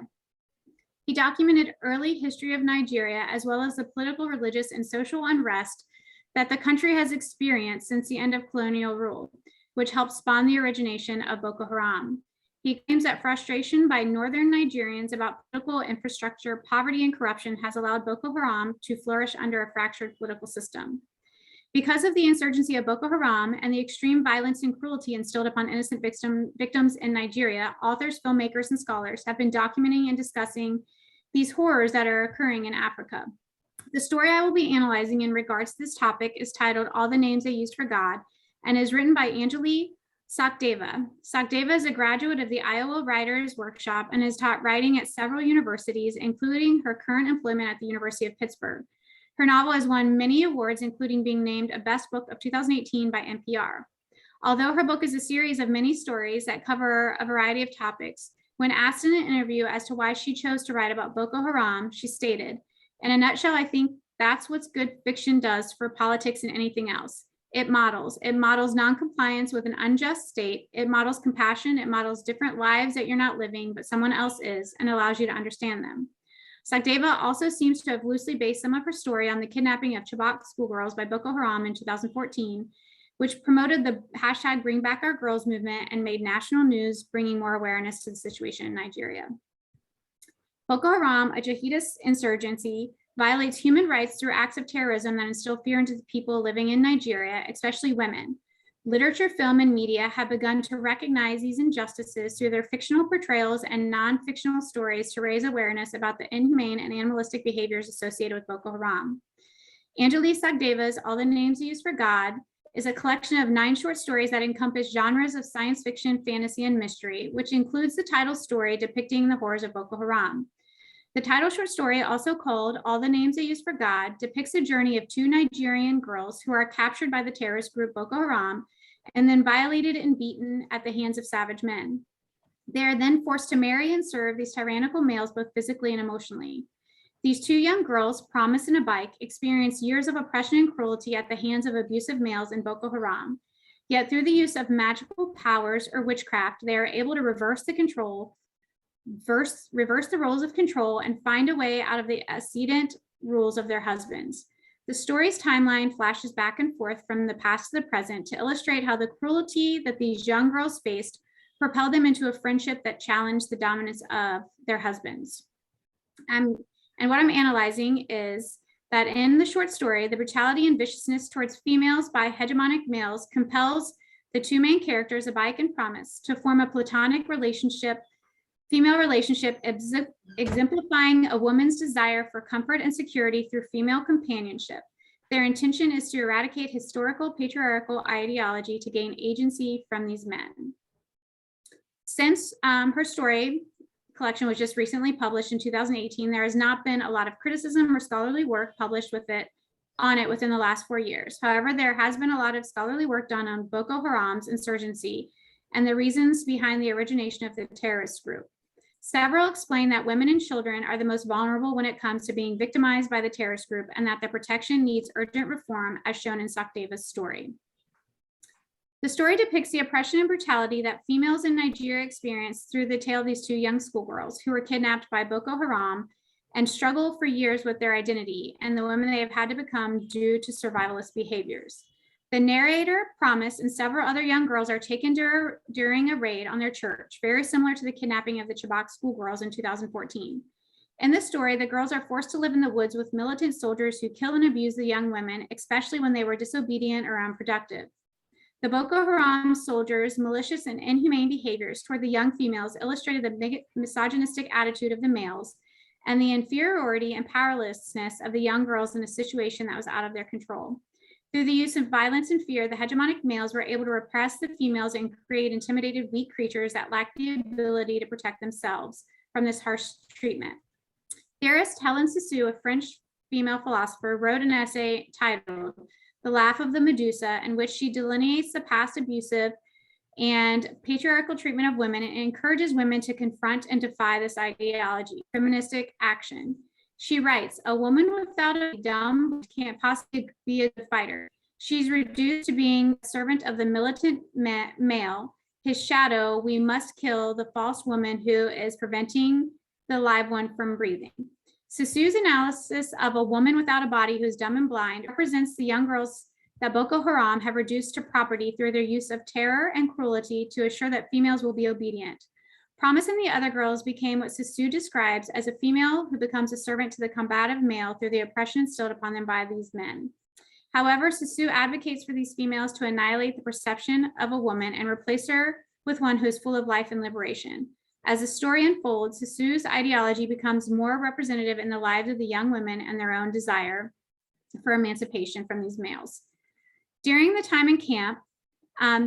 He documented early history of Nigeria, as well as the political, religious, and social unrest that the country has experienced since the end of colonial rule, which helped spawn the origination of Boko Haram. He claims that frustration by northern Nigerians about political infrastructure, poverty, and corruption has allowed Boko Haram to flourish under a fractured political system. Because of the insurgency of Boko Haram and the extreme violence and cruelty instilled upon innocent victims in Nigeria, authors, filmmakers, and scholars have been documenting and discussing these horrors that are occurring in Africa. The story I will be analyzing in regards to this topic is titled All the Names They Used for God and is written by Anjali Sachdeva. Sachdeva is a graduate of the Iowa Writers Workshop and has taught writing at several universities, including her current employment at the University of Pittsburgh. Her novel has won many awards, including being named a Best Book of 2018 by NPR. Although her book is a series of many stories that cover a variety of topics, when asked in an interview as to why she chose to write about Boko Haram, she stated, "In a nutshell, I think that's what good fiction does for politics and anything else. It models non-compliance with an unjust state. It models compassion. It models different lives that you're not living, but someone else is, and allows you to understand them." Sachdeva also seems to have loosely based some of her story on the kidnapping of Chibok schoolgirls by Boko Haram in 2014, which promoted the hashtag Bring Back Our Girls movement and made national news, bringing more awareness to the situation in Nigeria. Boko Haram, a jihadist insurgency, violates human rights through acts of terrorism that instill fear into the people living in Nigeria, especially women. Literature, film, and media have begun to recognize these injustices through their fictional portrayals and non-fictional stories to raise awareness about the inhumane and animalistic behaviors associated with Boko Haram. Anjali Sachdeva's All the Names They Use for God is a collection of 9 short stories that encompass genres of science fiction, fantasy, and mystery, which includes the title story depicting the horrors of Boko Haram. The title short story, also called All the Names They Use for God, depicts the journey of 2 Nigerian girls who are captured by the terrorist group Boko Haram and then violated and beaten at the hands of savage men. They are then forced to marry and serve these tyrannical males both physically and emotionally. These 2 young girls, Promise and Abike, experience years of oppression and cruelty at the hands of abusive males in Boko Haram. Yet through the use of magical powers or witchcraft, they are able to reverse the roles of control and find a way out of the ascendant rules of their husbands. The story's timeline flashes back and forth from the past to the present to illustrate how the cruelty that these young girls faced propelled them into a friendship that challenged the dominance of their husbands. And what I'm analyzing is that in the short story, the brutality and viciousness towards females by hegemonic males compels the two main characters, Abike and Promise, to form a platonic relationship, female relationship, exemplifying a woman's desire for comfort and security through female companionship. Their intention is to eradicate historical patriarchal ideology to gain agency from these men. Since her story collection was just recently published in 2018, there has not been a lot of criticism or scholarly work published on it within the last 4 years. However, there has been a lot of scholarly work done on Boko Haram's insurgency and the reasons behind the origination of the terrorist group. Several explain that women and children are the most vulnerable when it comes to being victimized by the terrorist group and that their protection needs urgent reform, as shown in Sakdeva's story. The story depicts the oppression and brutality that females in Nigeria experienced through the tale of these two young schoolgirls who were kidnapped by Boko Haram and struggle for years with their identity and the women they have had to become due to survivalist behaviors. The narrator, Promise, and several other young girls are taken during a raid on their church, very similar to the kidnapping of the Chibok schoolgirls in 2014. In this story, the girls are forced to live in the woods with militant soldiers who kill and abuse the young women, especially when they were disobedient or unproductive. The Boko Haram soldiers' malicious and inhumane behaviors toward the young females illustrated the misogynistic attitude of the males and the inferiority and powerlessness of the young girls in a situation that was out of their control. Through the use of violence and fear, the hegemonic males were able to repress the females and create intimidated, weak creatures that lacked the ability to protect themselves from this harsh treatment. Theorist Helen Sissou, a French female philosopher, wrote an essay titled "The Laugh of the Medusa," in which she delineates the past abusive and patriarchal treatment of women and encourages women to confront and defy this ideology, feministic action. She writes, "A woman without a dumb can't possibly be a fighter. She's reduced to being a servant of the militant male, his shadow. We must kill the false woman who is preventing the live one from breathing." Sissou's analysis of a woman without a body who's dumb and blind represents the young girls that Boko Haram have reduced to property through their use of terror and cruelty to assure that females will be obedient. Promise and the other girls became what Sissou describes as a female who becomes a servant to the combative male through the oppression instilled upon them by these men. However, Sissou advocates for these females to annihilate the perception of a woman and replace her with one who is full of life and liberation. As the story unfolds, Sissou's ideology becomes more representative in the lives of the young women and their own desire for emancipation from these males. During the time in camp,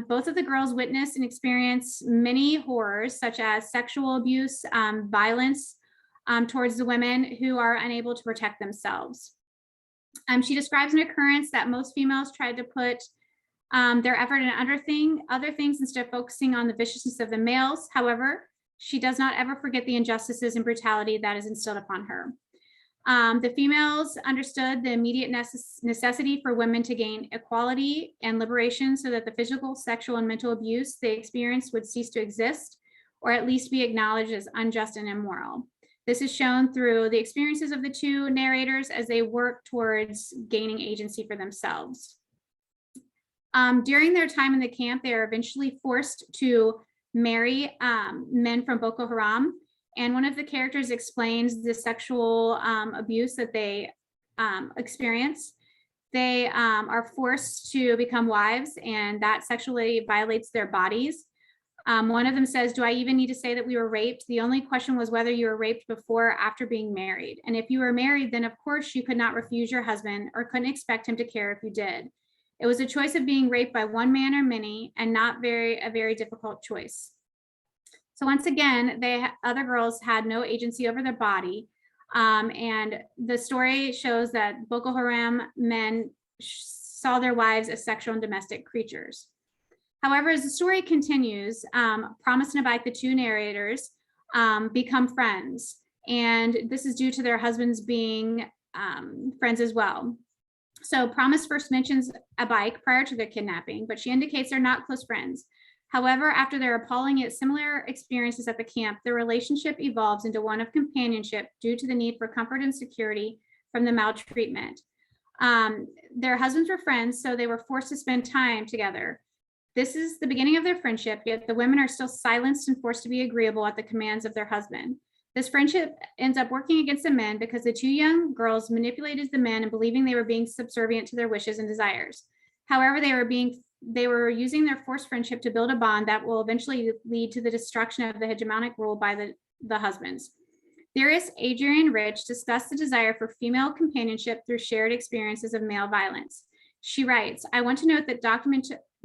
both of the girls witness and experience many horrors, such as sexual abuse, violence towards the women who are unable to protect themselves. She describes an occurrence that most females tried to put their effort in other things instead of focusing on the viciousness of the males. However, she does not ever forget the injustices and brutality that is instilled upon her. The females understood the immediate necessity for women to gain equality and liberation so that the physical, sexual, and mental abuse they experienced would cease to exist, or at least be acknowledged as unjust and immoral. This is shown through the experiences of the two narrators as they work towards gaining agency for themselves. During their time in the camp, they are eventually forced to marry men from Boko Haram. And one of the characters explains the sexual abuse that they experience. They are forced to become wives, and that sexually violates their bodies. One of them says, "Do I even need to say that we were raped? The only question was whether you were raped before or after being married. And if you were married, then of course you could not refuse your husband or couldn't expect him to care if you did. It was a choice of being raped by one man or many, and not a very difficult choice." So once again, other girls had no agency over their body. And the story shows that Boko Haram men saw their wives as sexual and domestic creatures. However, as the story continues, Promise and Abike, the two narrators, become friends. And this is due to their husbands being friends as well. So Promise first mentions Abike prior to their kidnapping, but she indicates they're not close friends. However, after their appalling yet similar experiences at the camp, their relationship evolves into one of companionship due to the need for comfort and security from the maltreatment. Their husbands were friends, so they were forced to spend time together. This is the beginning of their friendship, yet the women are still silenced and forced to be agreeable at the commands of their husband. This friendship ends up working against the men because the two young girls manipulated the men and believing they were being subservient to their wishes and desires. However, they were being they were using their forced friendship to build a bond that will eventually lead to the destruction of the hegemonic rule by the husbands. Theorist Adrienne Rich discussed the desire for female companionship through shared experiences of male violence. She writes, I want to note that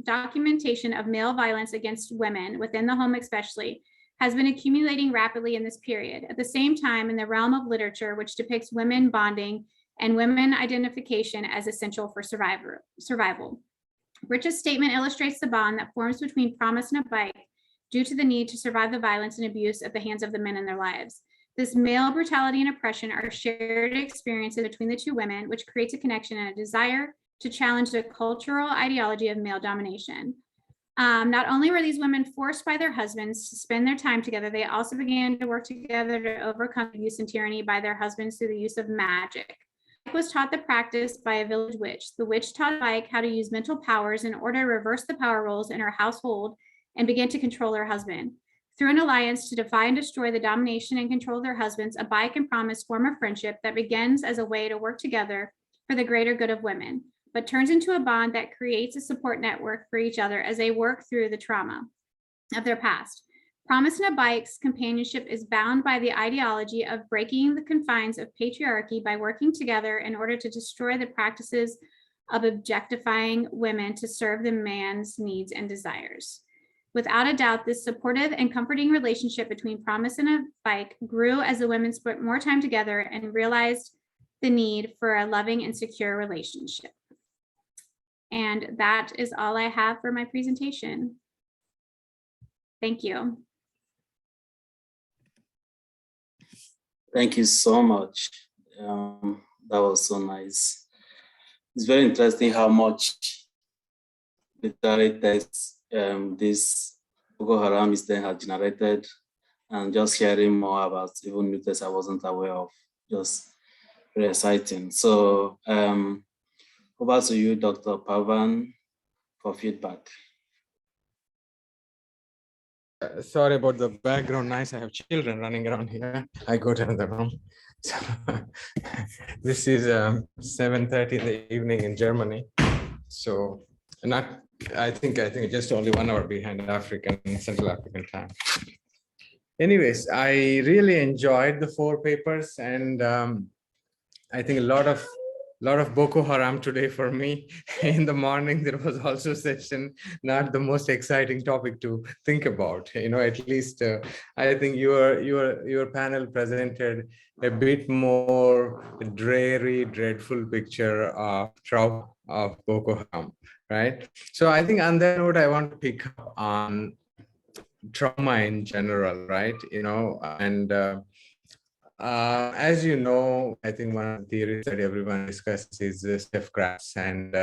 documentation of male violence against women, within the home especially, has been accumulating rapidly in this period. At the same time, in the realm of literature, which depicts women bonding and women identification as essential for survival. Rich's statement illustrates the bond that forms between Promise and a bike due to the need to survive the violence and abuse at the hands of the men in their lives. This male brutality and oppression are shared experiences between the two women, which creates a connection and a desire to challenge the cultural ideology of male domination. Not only were these women forced by their husbands to spend their time together, they also began to work together to overcome abuse and tyranny by their husbands through the use of magic. Bike was taught the practice by a village witch. The witch taught Bike how to use mental powers in order to reverse the power roles in her household and begin to control her husband. Through an alliance to defy and destroy the domination and control of their husbands, a Bike and Promise form a friendship that begins as a way to work together for the greater good of women, but turns into a bond that creates a support network for each other as they work through the trauma of their past. Promise and a Bike's companionship is bound by the ideology of breaking the confines of patriarchy by working together in order to destroy the practices of objectifying women to serve the man's needs and desires. Without a doubt, this supportive and comforting relationship between Promise and a Bike grew as the women spent more time together and realized the need for a loving and secure relationship. And that is all I have for my presentation. Thank you. Thank you so much. That was so nice. It's very interesting how much literary text this Boko Haram incident has generated, and just hearing more about even new tests I wasn't aware of, just very exciting. So over to you, Dr. Pavan, for feedback. Sorry about the background noise. I have children running around here. I go to another room. So, this is 7:30 in the evening in Germany. So I think just only 1 hour behind African, Central African time. Anyways, I really enjoyed the 4 papers, and I think a lot of Boko Haram today for me. In the morning, there was also a session, not the most exciting topic to think about. At least I think your panel presented a bit more dreary, dreadful picture of trauma of Boko Haram, right? So I think on that note, I want to pick up on trauma in general, right? As you know, I think one of the theories that everyone discusses is Steph Crafts. And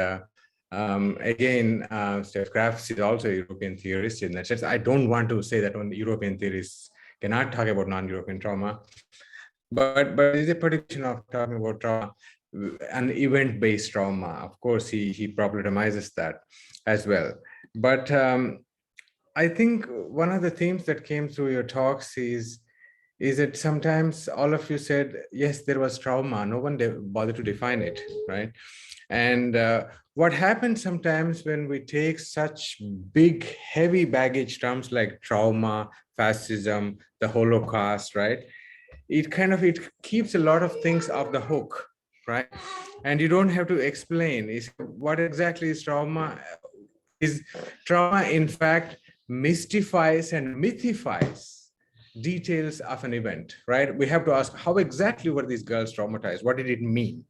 again, Steph Crafts is also a European theorist in that sense. I don't want to say that when European theorists cannot talk about non-European trauma, but there's a prediction of talking about trauma, an event-based trauma. Of course, he problematizes that as well. But I think one of the themes that came through your talks is that sometimes all of you said, yes, there was trauma. No one bothered to define it, right? And what happens sometimes when we take such big, heavy baggage terms like trauma, fascism, the Holocaust, right? It keeps a lot of things off the hook, right? And you don't have to explain what exactly is trauma. Is trauma, in fact, mystifies and mythifies details of an event, right? We have to ask, how exactly were these girls traumatized? What did it mean,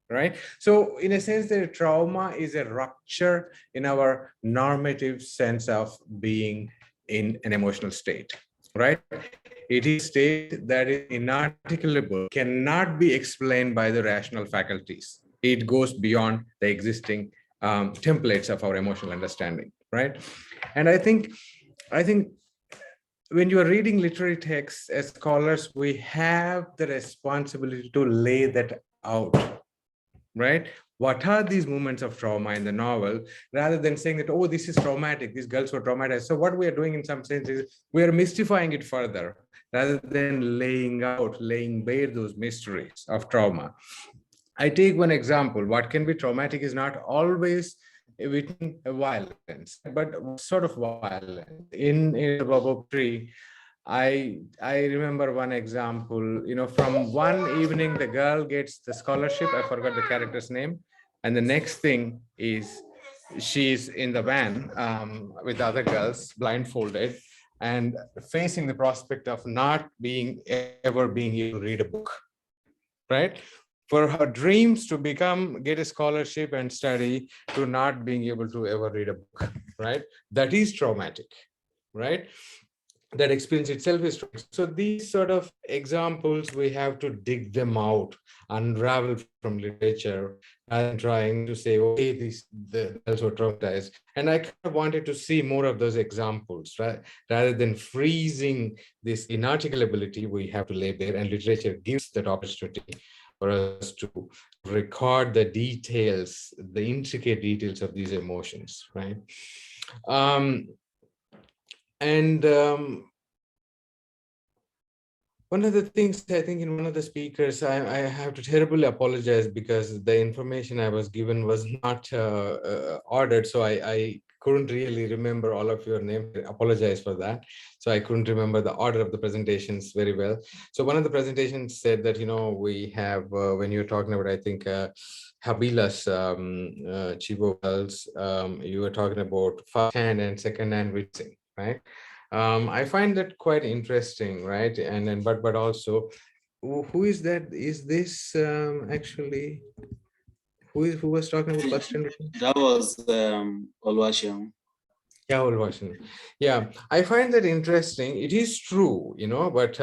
right? So in a sense, the trauma is a rupture in our normative sense of being in an emotional state, right? It is a state that is inarticulable, cannot be explained by the rational faculties. It goes beyond the existing templates of our emotional understanding, right? And I think when you are reading literary texts as scholars, we have the responsibility to lay that out, right? What are these moments of trauma in the novel, rather than saying that, oh, this is traumatic, these girls were traumatized. So what we are doing in some sense is we are mystifying it further, rather than laying bare those mysteries of trauma. I take one example. What can be traumatic is not always witnessing violence. But what sort of violence? In the Boko tree, I remember one example, from one evening, the girl gets the scholarship. I forgot the character's name. And the next thing is she's in the van with other girls, blindfolded, and facing the prospect of not ever being able to read a book, right? For her dreams to get a scholarship and study, to not being able to ever read a book, right? That is traumatic, right? That experience itself is traumatic. So these sort of examples, we have to dig them out, unravel from literature, and trying to say, okay, the girls were traumatized. And I kind of wanted to see more of those examples, right? Rather than freezing this inarticulability we have to lay bare, and literature gives that opportunity for us to record the details, the intricate details of these emotions, right? One of the things, I think, in one of the speakers, I have to terribly apologize because the information I was given was not ordered. So I couldn't really remember all of your names. I apologize for that. So I couldn't remember the order of the presentations very well. So one of the presentations said that, we have, when you're talking about, I think, Habila's Chivo Wells, you were talking about first-hand and second-hand witnessing, right? I find that quite interesting, right? And then, but also, who is that? Is this actually who was talking about first hand? That was Oluwaseun. Yeah, Oluwaseun. Yeah, I find that interesting. It is true, but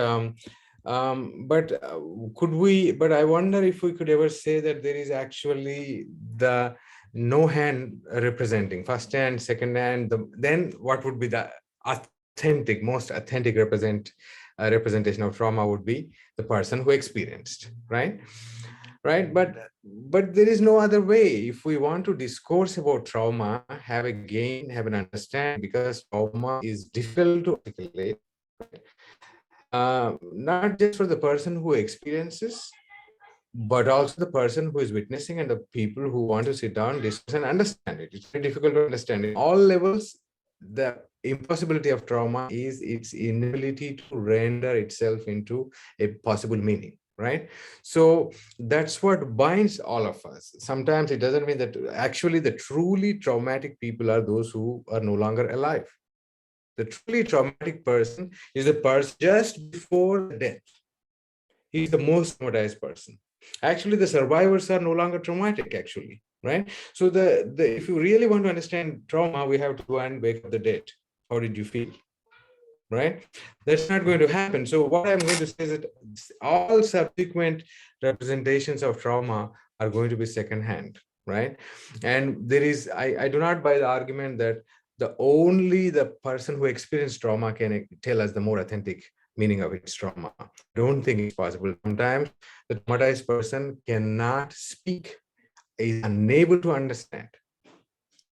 could we? But I wonder if we could ever say that there is actually the no hand representing first hand, second hand. Then what would be the most authentic representation of trauma would be the person who experienced, right? But there is no other way. If we want to discourse about trauma, have an understanding, because trauma is difficult to articulate, not just for the person who experiences, but also the person who is witnessing and the people who want to sit down, discuss, and understand it. It's very difficult to understand. In all levels, the impossibility of trauma is its inability to render itself into a possible meaning, right? So that's what binds all of us. Sometimes it doesn't mean that actually the truly traumatic people are those who are no longer alive. The truly traumatic person is the person just before death. He's the most traumatized person. Actually, the survivors are no longer traumatic, actually, right? So if you really want to understand trauma, we have to go and wake up the dead. How did you feel? Right? That's not going to happen. So what I'm going to say is that all subsequent representations of trauma are going to be secondhand, right? And there is, I do not buy the argument that only the person who experienced trauma can tell us the more authentic meaning of its trauma. I don't think it's possible. Sometimes the traumatized person cannot speak, is unable to understand,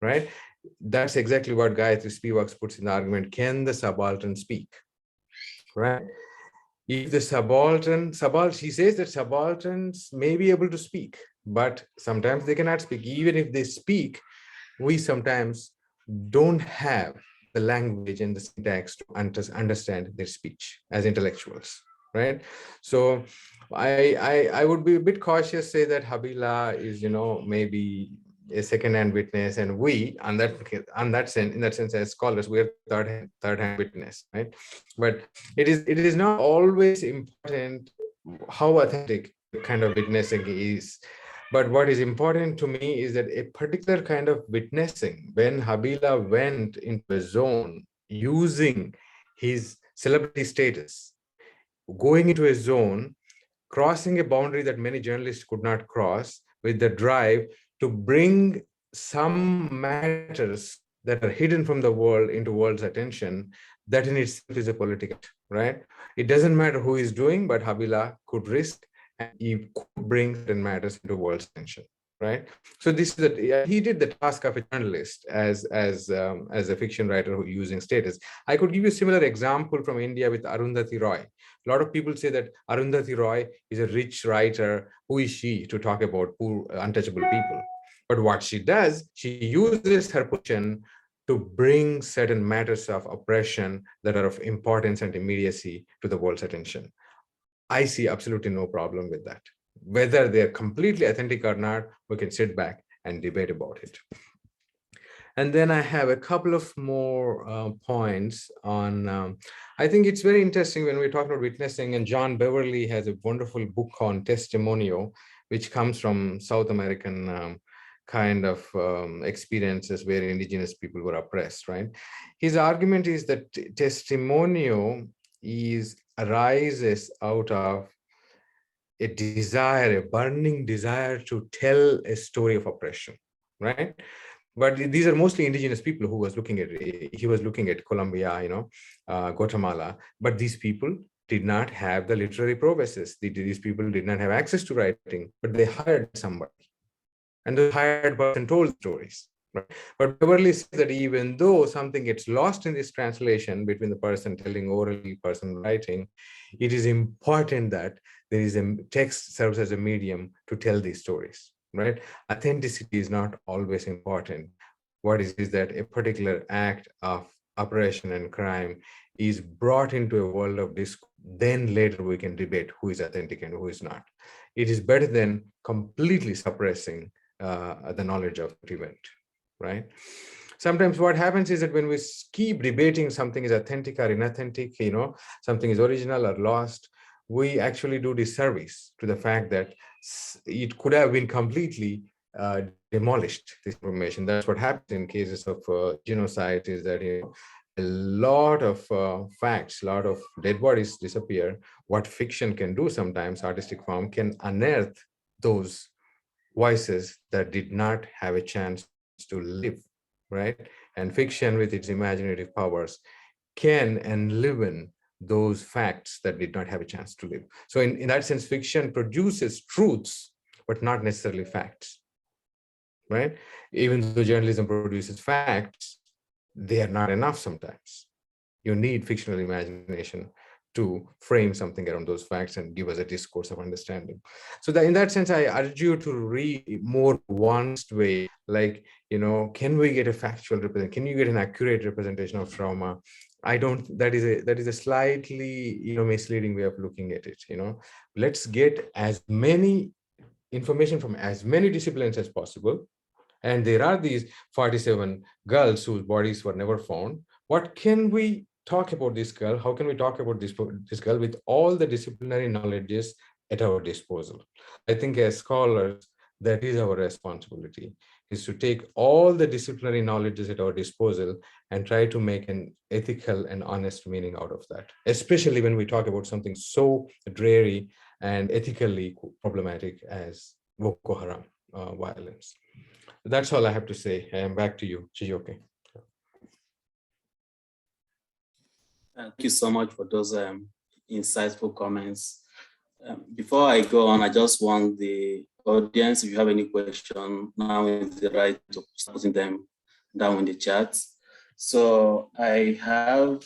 right? That's exactly what Gayatri Spivak puts in the argument. Can the subaltern speak, right? If the subaltern, she says that subalterns may be able to speak, but sometimes they cannot speak. Even if they speak, we sometimes don't have the language and the syntax to understand their speech as intellectuals, right? So I would be a bit cautious, say that Habila is, maybe a second-hand witness, and we, in that sense, as scholars, we are third-hand witness, right? But it is not always important how authentic the kind of witnessing is. But what is important to me is that a particular kind of witnessing, when Habila went into a zone using his celebrity status, going into a zone, crossing a boundary that many journalists could not cross, with the drive to bring some matters that are hidden from the world into world's attention, that in itself is a political act, right? It doesn't matter who is doing, but Habila could risk, and he could bring certain matters into world's attention, right? So this is he did the task of a journalist as a fiction writer who using status. I could give you a similar example from India with Arundhati Roy. A lot of people say that Arundhati Roy is a rich writer. Who is she to talk about poor, untouchable people? But what she does, she uses her position to bring certain matters of oppression that are of importance and immediacy to the world's attention. I see absolutely no problem with that. Whether they're completely authentic or not, we can sit back and debate about it. And then I have a couple of more points on, I think it's very interesting when we're talking about witnessing, and John Beverly has a wonderful book on Testimonio, which comes from South American kind of experiences where indigenous people were oppressed, right? His argument is that testimonio arises out of a desire, a burning desire to tell a story of oppression, right? But these are mostly indigenous people who was looking at it. He was looking at Colombia, Guatemala, but these people did not have the literary prowesses. These people did not have access to writing, but they hired somebody. And the hired person told stories. Right? But Beverly says that even though something gets lost in this translation between the person telling orally, person writing, it is important that there is a text serves as a medium to tell these stories. Right? Authenticity is not always important. What is that a particular act of oppression and crime is brought into a world of discourse, then later we can debate who is authentic and who is not. It is better than completely suppressing the knowledge of the event, right? Sometimes what happens is that when we keep debating something is authentic or inauthentic, something is original or lost, we actually do disservice to the fact that it could have been completely demolished, this information. That's what happens in cases of genocide, is that a lot of facts, a lot of dead bodies disappear. What fiction can do sometimes, artistic form, can unearth those voices that did not have a chance to live, right? And fiction with its imaginative powers can enliven those facts that did not have a chance to live. So in that sense, fiction produces truths, but not necessarily facts, right? Even though journalism produces facts, they are not enough sometimes. You need fictional imagination to frame something around those facts and give us a discourse of understanding. So that in that sense, I urge you to read more nuanced way, like, can we get a factual representation? Can you get an accurate representation of trauma? I don't, that is a slightly, misleading way of looking at it. Let's get as many information from as many disciplines as possible. And there are these 47 girls whose bodies were never found. What can we talk about this girl? How can we talk about this girl with all the disciplinary knowledges at our disposal? I think as scholars, that is our responsibility, is to take all the disciplinary knowledges at our disposal and try to make an ethical and honest meaning out of that, especially when we talk about something so dreary and ethically problematic as Boko Haram violence. That's all I have to say. Back to you, Chijioke. Thank you so much for those insightful comments. Before I go on, I just want the audience, if you have any question, now is the right to putting them down in the chat. So I have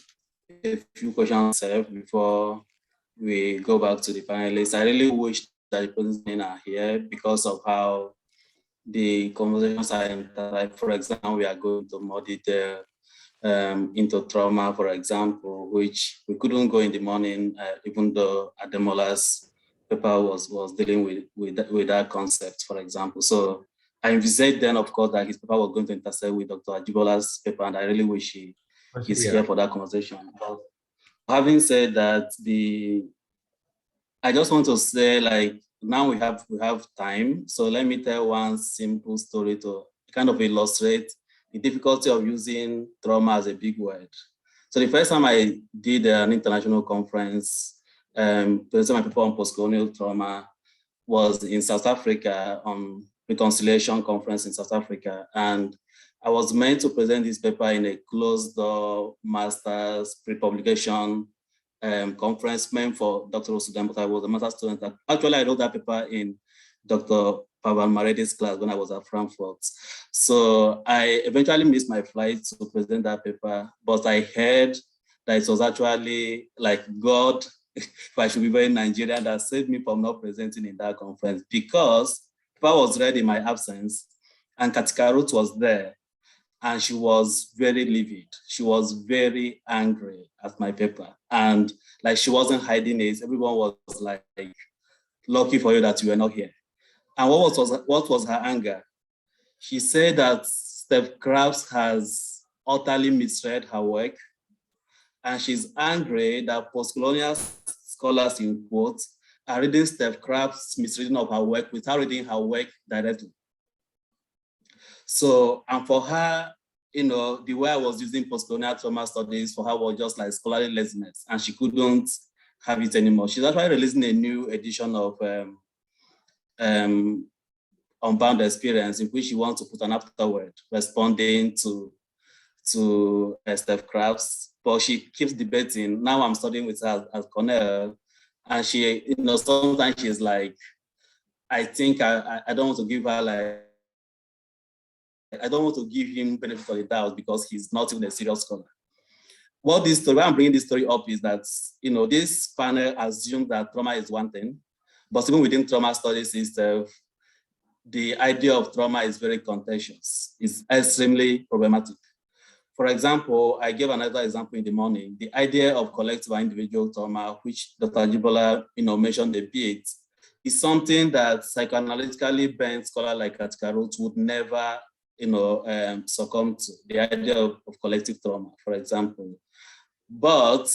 a few questions before we go back to the panelists. I really wish that the participants are here because of how the conversations are, like, for example, we are going to more detail into trauma, for example, which we couldn't go in the morning, even though Ademola's paper was dealing with that concept, for example. So I envisaged then, of course, that his paper was going to intersect with Dr. Ajibola's paper, and I really wish he's here for that conversation. But having said that, I just want to say, like, now we have time. So let me tell one simple story to kind of illustrate the difficulty of using trauma as a big word. So the first time I did an international conference, presenting my paper on post-colonial trauma, was in South Africa on Reconciliation Conference in South Africa. And I was meant to present this paper in a closed-door master's pre-publication conference meant for Dr. Osuden, but I was a master's student. Actually, I wrote that paper in Dr. Pavan Maredi's class when I was at Frankfurt. So I eventually missed my flight to present that paper, but I heard that it was actually like God, if I should be very Nigerian, that saved me from not presenting in that conference, because the paper was read in my absence. And Katikarut was there, and she was very livid. She was very angry at my paper. And like, she wasn't hiding it. Everyone was like, lucky for you that you were not here. And what was her anger? She said that Steph Krabs has utterly misread her work. And she's angry that post-colonial scholars, in quotes, are reading Steph Krabs' misreading of her work without reading her work directly. So, and for her, the way I was using post-colonial trauma studies for her was just like scholarly laziness, and she couldn't have it anymore. She's actually releasing a new edition of Unbound Experience, in which she wants to put an afterword responding to Steph Krabs, but she keeps debating. Now I'm studying with her at Cornell, and she, sometimes she's like, I think I don't want to give her like, I don't want to give him benefit of the doubt because he's not even a serious scholar. Why I'm bringing this story up is that, this panel assumes that trauma is one thing, but even within trauma studies itself, the idea of trauma is very contentious. It's extremely problematic. For example, I gave another example in the morning, the idea of collective and individual trauma, which Dr. Jibola, mentioned a bit, is something that psychoanalytically bent scholar like Katikarut would never, succumb to, the idea of collective trauma, for example. But,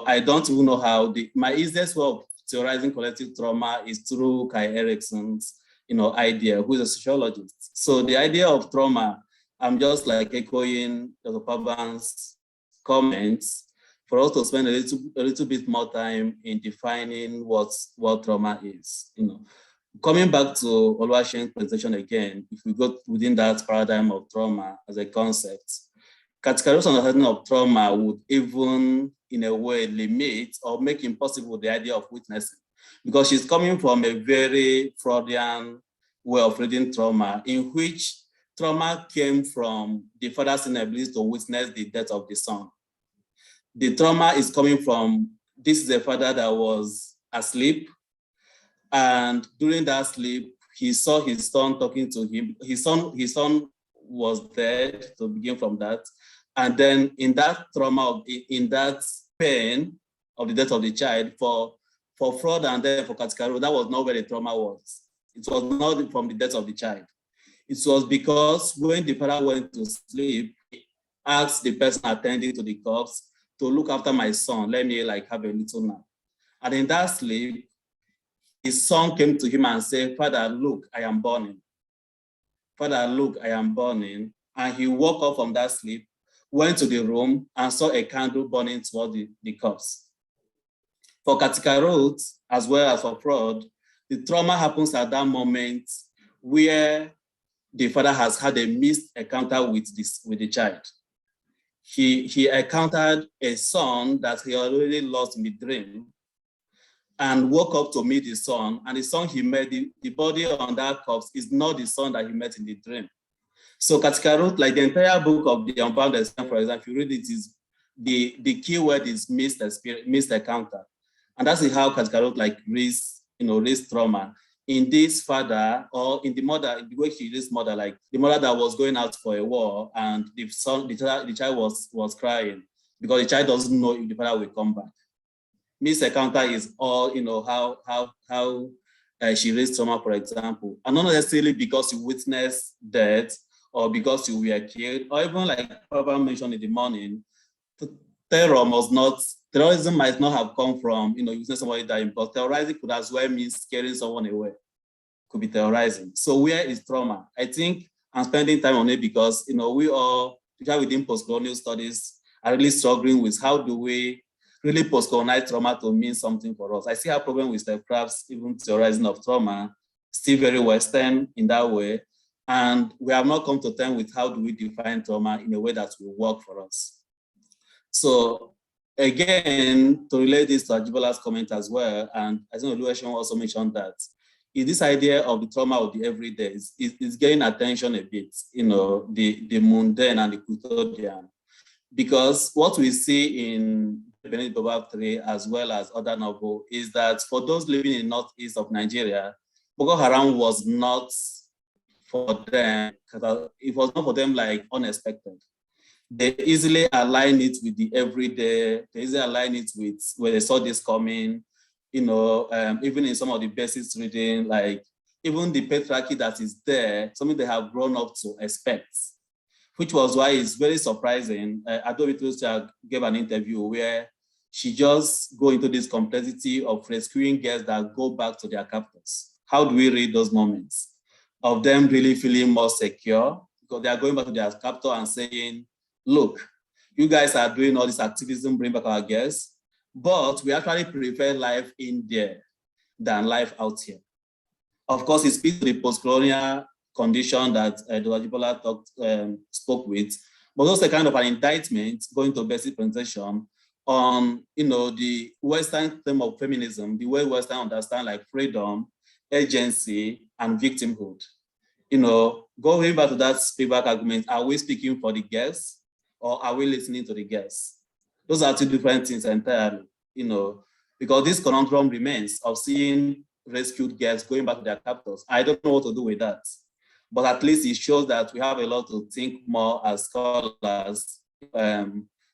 I don't even know how my easiest way of theorizing collective trauma is through Kai Erickson's, idea, who is a sociologist. So the idea of trauma, I'm just like echoing Dr. Pavan's comments for us to spend a little bit more time in defining what trauma is. Coming back to Oluwaseun's presentation again, if we go within that paradigm of trauma as a concept, Katikarut's understanding of trauma would even, in a way, limit or make impossible the idea of witnessing, because she's coming from a very Freudian way of reading trauma, in which trauma came from the father's inability to witness the death of the son. The trauma is coming from, this is a father that was asleep, and during that sleep, he saw his son talking to him. His son was dead, to begin from that. And then in that trauma, in that pain of the death of the child, for Freud and then for Katikarut, that was not where the trauma was. It was not from the death of the child. It was because when the father went to sleep, he asked the person attending to the corpse to look after my son, let me have a little nap. And in that sleep, his son came to him and said, Father, look, I am burning. Father, look, I am burning. And he woke up from that sleep, went to the room and saw a candle burning toward the corpse. For Katikarut, as well as for Freud, the trauma happens at that moment where the father has had a missed encounter with the child. He encountered a son that he already lost in the dream and woke up to meet the son, and the son he met, the body on that corpse is not the son that he met in the dream. So Katikarut, like the entire book of the Unbound Experience, for example, if you read it, is the key word is missed encounter. And that's how Katikarut raised trauma in this father, or in the mother, the way she raised mother, like the mother that was going out for a war, and the child was crying because the child doesn't know if the father will come back. Missed encounter is all, how she raised trauma, for example, and not necessarily because you witnessed death or because you were killed, or even like Papa mentioned in the morning, terrorism might not have come from, using somebody dying, but terrorizing could as well mean scaring someone away, could be terrorizing. So where is trauma? I think I'm spending time on it because, we all, within post-colonial studies, are really struggling with how do we really post-colonize trauma to mean something for us. I see a problem with Steph Krabs, even theorizing of trauma, still very Western in that way. And we have not come to terms with how do we define trauma in a way that will work for us. So again, to relate this to Ajibola's comment as well, and I think Oluwaseun also mentioned that, is this idea of the trauma of the everyday is getting attention a bit, the mundane and the quotidian. Because what we see in Benedict Bobab 3 as well as other novels is that for those living in the northeast of Nigeria, Boko Haram was not for them, because it was not for them like unexpected. They easily align it with the everyday, they easily align it with where they saw this coming, you know, even in some of the basics reading, like even the patriarchy that is there, something they have grown up to expect, which was why it's very surprising. Adobe gave an interview where she just go into this complexity of rescuing girls that go back to their captors. How do we read those moments of them really feeling more secure? Because they are going back to their captor and saying, look, you guys are doing all this activism, bring back our girls, but we actually prefer life in there than life out here. Of course, it speaks to the post-colonial condition that Dr. Jibola spoke with, but also kind of an indictment going to basic presentation on, you know, the Western theme of feminism, the way Western understand like freedom, agency, and victimhood. You know, going back to that feedback argument, are we speaking for the girls or are we listening to the girls? Those are two different things entirely, you know, because this conundrum remains of seeing rescued girls going back to their captors. I don't know what to do with that, but at least it shows that we have a lot to think more as scholars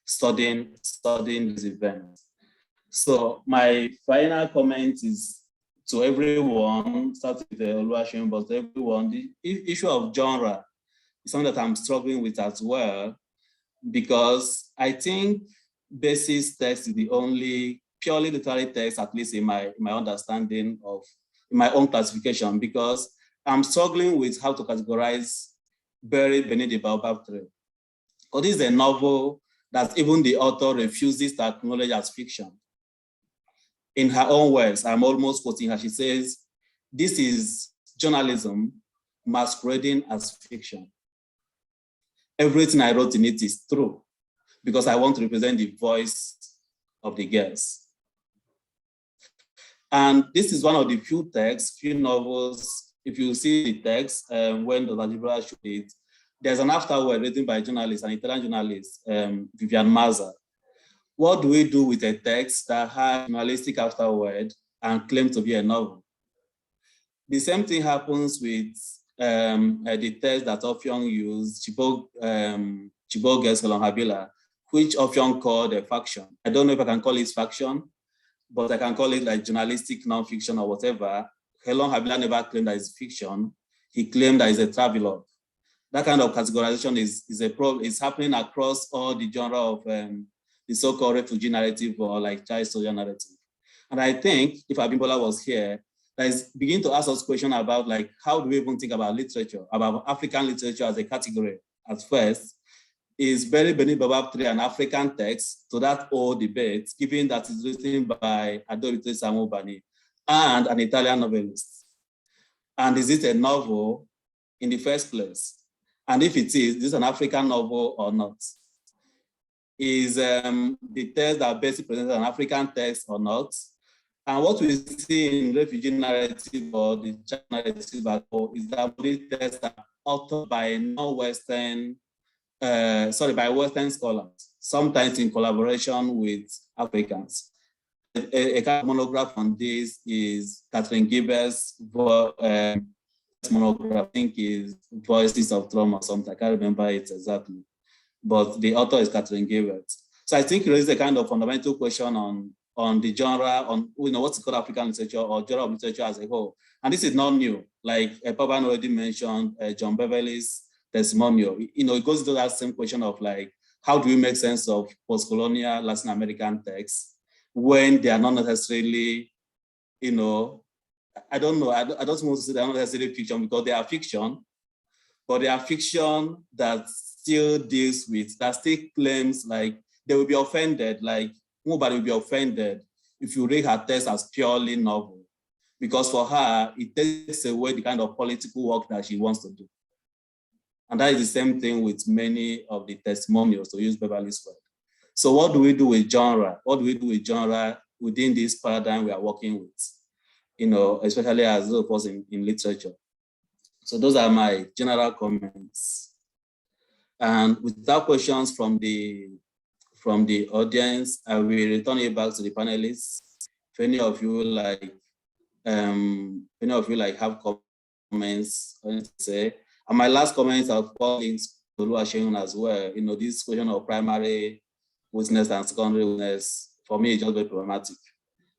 studying this event. So my final comment is to everyone, starting with the Oluwaseun, but to everyone, the issue of genre is something that I'm struggling with as well, because I think basis text is the only purely literary text, at least in my understanding of in my own classification, because I'm struggling with how to categorize Buried Beneath the Baobab Tree. Because this is a novel that even the author refuses to acknowledge as fiction. In her own words, I'm almost quoting her, she says, this is journalism masquerading as fiction. Everything I wrote in it is true because I want to represent the voice of the girls. And this is one of the few texts, few novels, if you see the text, when Dr. Jibola showed it, there's an afterword written by a journalist, an Italian journalist, Vivian Mazza. What do we do with a text that has journalistic afterword and claims to be a novel? The same thing happens with the text that Offiong used, Chibok Girls Helon Habila, which Offiong called a faction. I don't know if I can call it faction, but I can call it like journalistic nonfiction or whatever. Helon Habila never claimed that it's fiction. He claimed that it's a travelogue. That kind of categorization is a problem. It's happening across all the genre of the so-called refugee narrative or like child soldier narrative. And I think if Abimbola was here, that is begin to ask us questions about like, how do we even think about literature, about African literature as a category at first? Is Buried Beneath the Baobab Tree an African text to that old debate, given that it's written by Adolfo Samobani and an Italian novelist? And is it a novel in the first place? And if it is this an African novel or not? Is the text that basically presents an African text or not? And what we see in refugee narrative or the child narrative is that these texts are authored by non-Western, by Western scholars, sometimes in collaboration with Africans. A kind of monograph on this is Catherine Gilbert's monograph, I think is Voices of Trauma or something, I can't remember it exactly. But the author is Catherine Gilbert. So I think it raises a kind of fundamental question on the genre, on what's called African literature or genre of literature as a whole. And this is not new. Like Pavan already mentioned, John Beverly's testimonial. It goes into that same question of like, how do we make sense of post-colonial Latin American texts when they are not necessarily, I don't know, I don't want to say they're not necessarily fiction because they are fiction, but they are fiction that still deals with, that still claims like they will be offended, like nobody will be offended if you read her text as purely novel, because for her, it takes away the kind of political work that she wants to do. And that is the same thing with many of the testimonials, to use Beverly's word. So what do we do with genre? What do we do with genre within this paradigm we are working with, especially as those of us in literature? So those are my general comments. And without questions from the audience, I will return it back to the panelists. If any of you like have comments or anything to say, And my last comment, I'll call in Oluwaseun as well. You know, this question of primary witness and secondary witness, for me, is just very problematic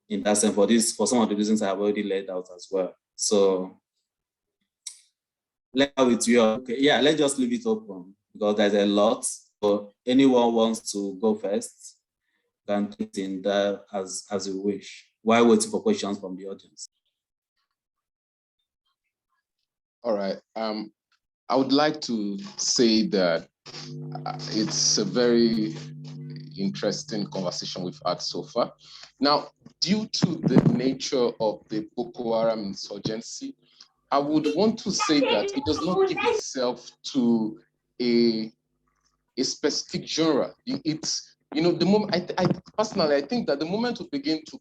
in that sense, for some of the reasons I have already laid out as well. So let's with you. Okay, yeah, let's just leave it open because there's a lot. So anyone wants to go first, can put in there as you wish, while waiting for questions from the audience. All right. I would like to say that it's a very interesting conversation we've had so far. Now, due to the nature of the Boko Haram insurgency, I would want to say that it does not give itself to a specific genre. It's, you know, the moment, I personally, I think that the moment we begin to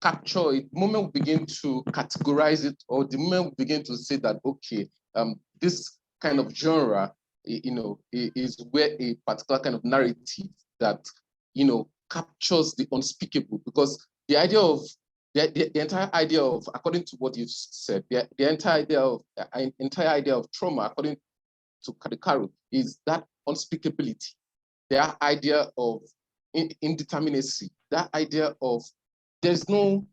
capture it, the moment we begin to categorize it, or the moment we begin to say that, okay, this kind of genre, you know, is where a particular kind of narrative that, you know, captures the unspeakable, because the idea of, the entire idea of, according to what you've said, the entire idea of trauma, according to Kadikaru, is that unspeakability, the idea of indeterminacy, that idea of there is no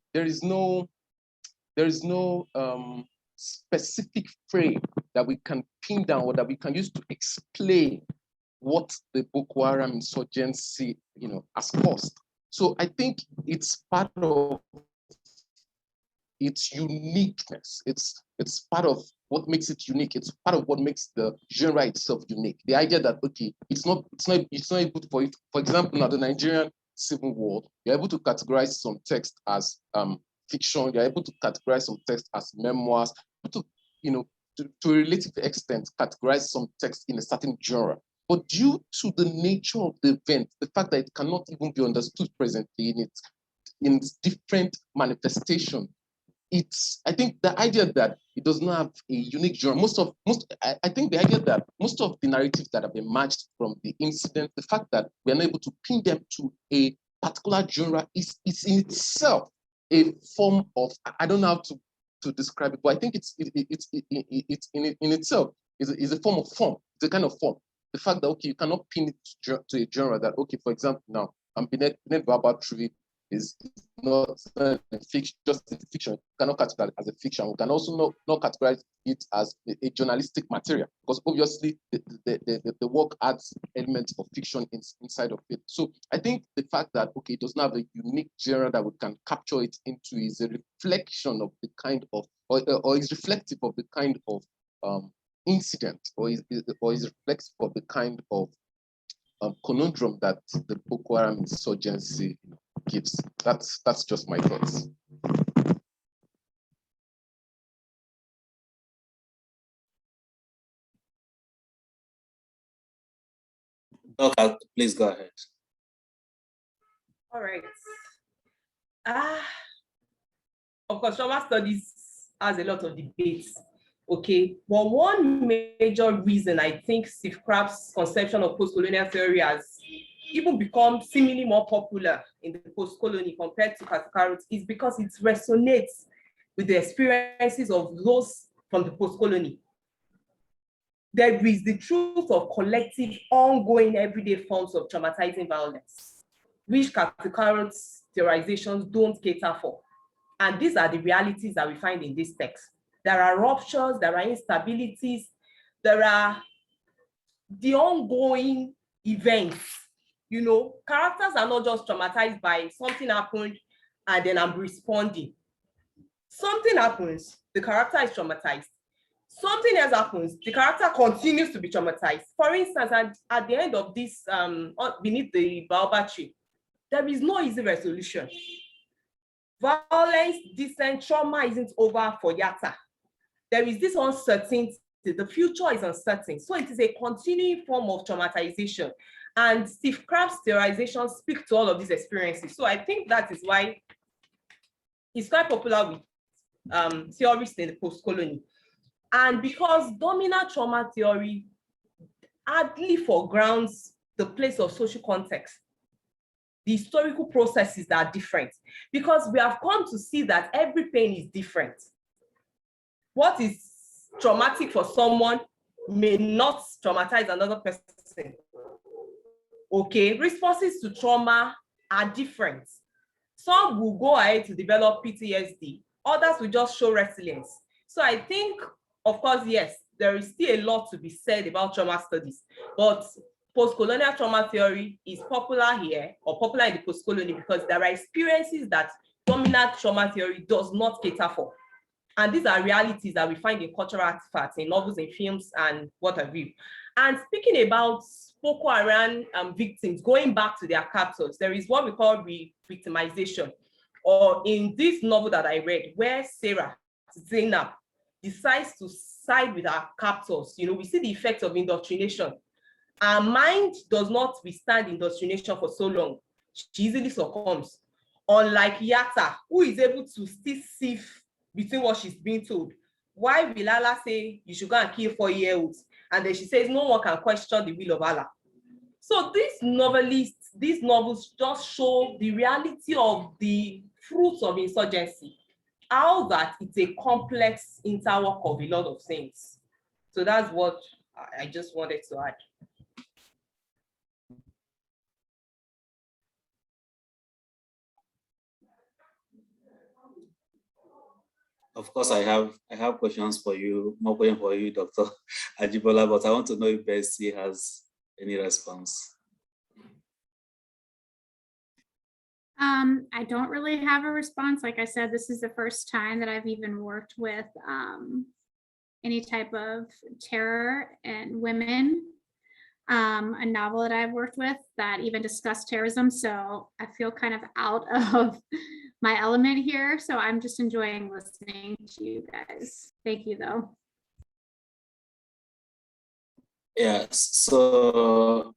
specific frame that we can pin down or that we can use to explain what the Boko Haram insurgency, you know, has caused. So I think it's part of its uniqueness. It's part of what makes it unique. It's part of what makes the genre itself unique. The idea that, okay, it's not able to, for example, now the Nigerian Civil War, you're able to categorize some text as fiction, you're able to categorize some text as memoirs, to, you know, to a relative extent, categorize some text in a certain genre. But due to the nature of the event, the fact that it cannot even be understood presently in its different manifestation, I think the idea that it does not have a unique genre, I think the idea that most of the narratives that have emerged from the incident, the fact that we are not able to pin them to a particular genre is in itself a form of, I don't know how to describe it, but I think it's in itself is a form of form. It's a kind of form. The fact that, okay, you cannot pin it to a genre that, okay, for example, now, Binet Babatri is not just a fiction. You cannot categorize it as a fiction. We can also not categorize it as a journalistic material, because obviously the work adds elements of fiction inside of it. So I think the fact that, okay, it doesn't have a unique genre that we can capture it into is a reflection of the kind of, or is reflective of the kind of incident, or is reflective of the kind of conundrum that the Boko Haram insurgency gives. That's just my thoughts. Doctor, please go ahead. All right. Of course, trauma studies has a lot of debates. Okay, but one major reason I think Steve Kraft's conception of post-colonial theory has even become seemingly more popular in the post-colony compared to Katikaru is because it resonates with the experiences of those from the post-colony. There is the truth of collective, ongoing, everyday forms of traumatizing violence, which Katikaru's theorizations don't cater for. And these are the realities that we find in this text. There are ruptures, there are instabilities, there are the ongoing events. You know, characters are not just traumatized by something happened and then I'm responding. Something happens, the character is traumatized. Something else happens, the character continues to be traumatized. For instance, at the end of this, beneath the baobab tree, there is no easy resolution. Violence, dissent, trauma isn't over for Yatta. There is this uncertainty. The future is uncertain. So it is a continuing form of traumatization. And Steve Kraft's theorization speaks to all of these experiences. So I think that is why he's quite popular with theorists in the post-colony. And because dominant trauma theory hardly foregrounds the place of social context, the historical processes that are different, because we have come to see that every pain is different. What is traumatic for someone may not traumatize another person. Okay, responses to trauma are different. Some will go ahead to develop PTSD, others will just show resilience. So I think, of course, yes, there is still a lot to be said about trauma studies, but post-colonial trauma theory is popular here, or popular in the post-colonial, because there are experiences that dominant trauma theory does not cater for. And these are realities that we find in cultural artifacts, in novels, in films, and what have you. And speaking about Boko Haram victims going back to their captors, there is what we call re-victimization. Or in this novel that I read, where Sarah Zainab decides to side with her captors, we see the effects of indoctrination. Our mind does not withstand indoctrination for so long. She easily succumbs. Unlike Yatta, who is able to still sift between what she's being told. Why will Allah say you should go and kill 4-year-olds? And then she says no one can question the will of Allah. So these novels just show the reality of the fruits of insurgency, how that it's a complex interwork of a lot of things. So that's what I just wanted to add. Of course, I have questions for you, more questions for you, Dr. Ajibola, but I want to know if Bessie has any response. I don't really have a response. Like I said, this is the first time that I've even worked with any type of terror and women. A novel that I've worked with that even discussed terrorism. So I feel kind of out of my element here. So I'm just enjoying listening to you guys. Thank you though. Yes, so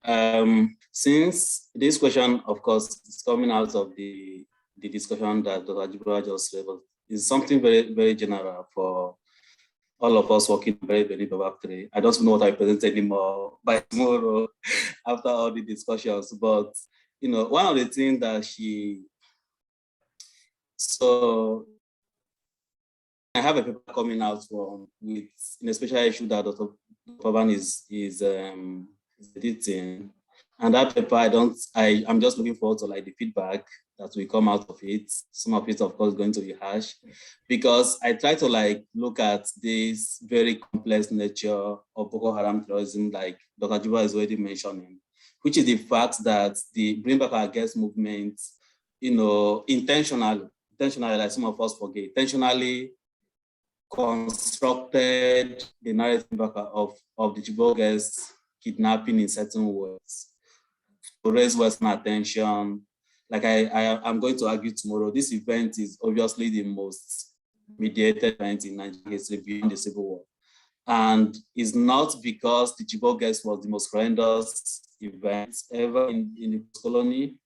since this question, of course, is coming out of the discussion that Dr. Ajibola just leveled, is something very, very general for all of us working very, very Web3. I don't know what I present anymore by tomorrow after all the discussions, but one of the things that so I have a paper coming out with a special issue that Dr. Pavan is editing, and that paper I'm just looking forward to the feedback that will come out of it. Some of it, of course, going to be harsh, because I try to look at this very complex nature of Boko Haram terrorism, like Dr. Juba is already mentioning, which is the fact that the Bring Back Our Girls movement, intentionally, like some of us forget, intentionally constructed the narrative of the Chibok girls kidnapping in certain words to raise Western attention. Like I'm going to argue tomorrow, this event is obviously the most mediated event in Nigerian history beyond the Civil War. And it's not because the Chibok girls was the most horrendous event ever in the colony.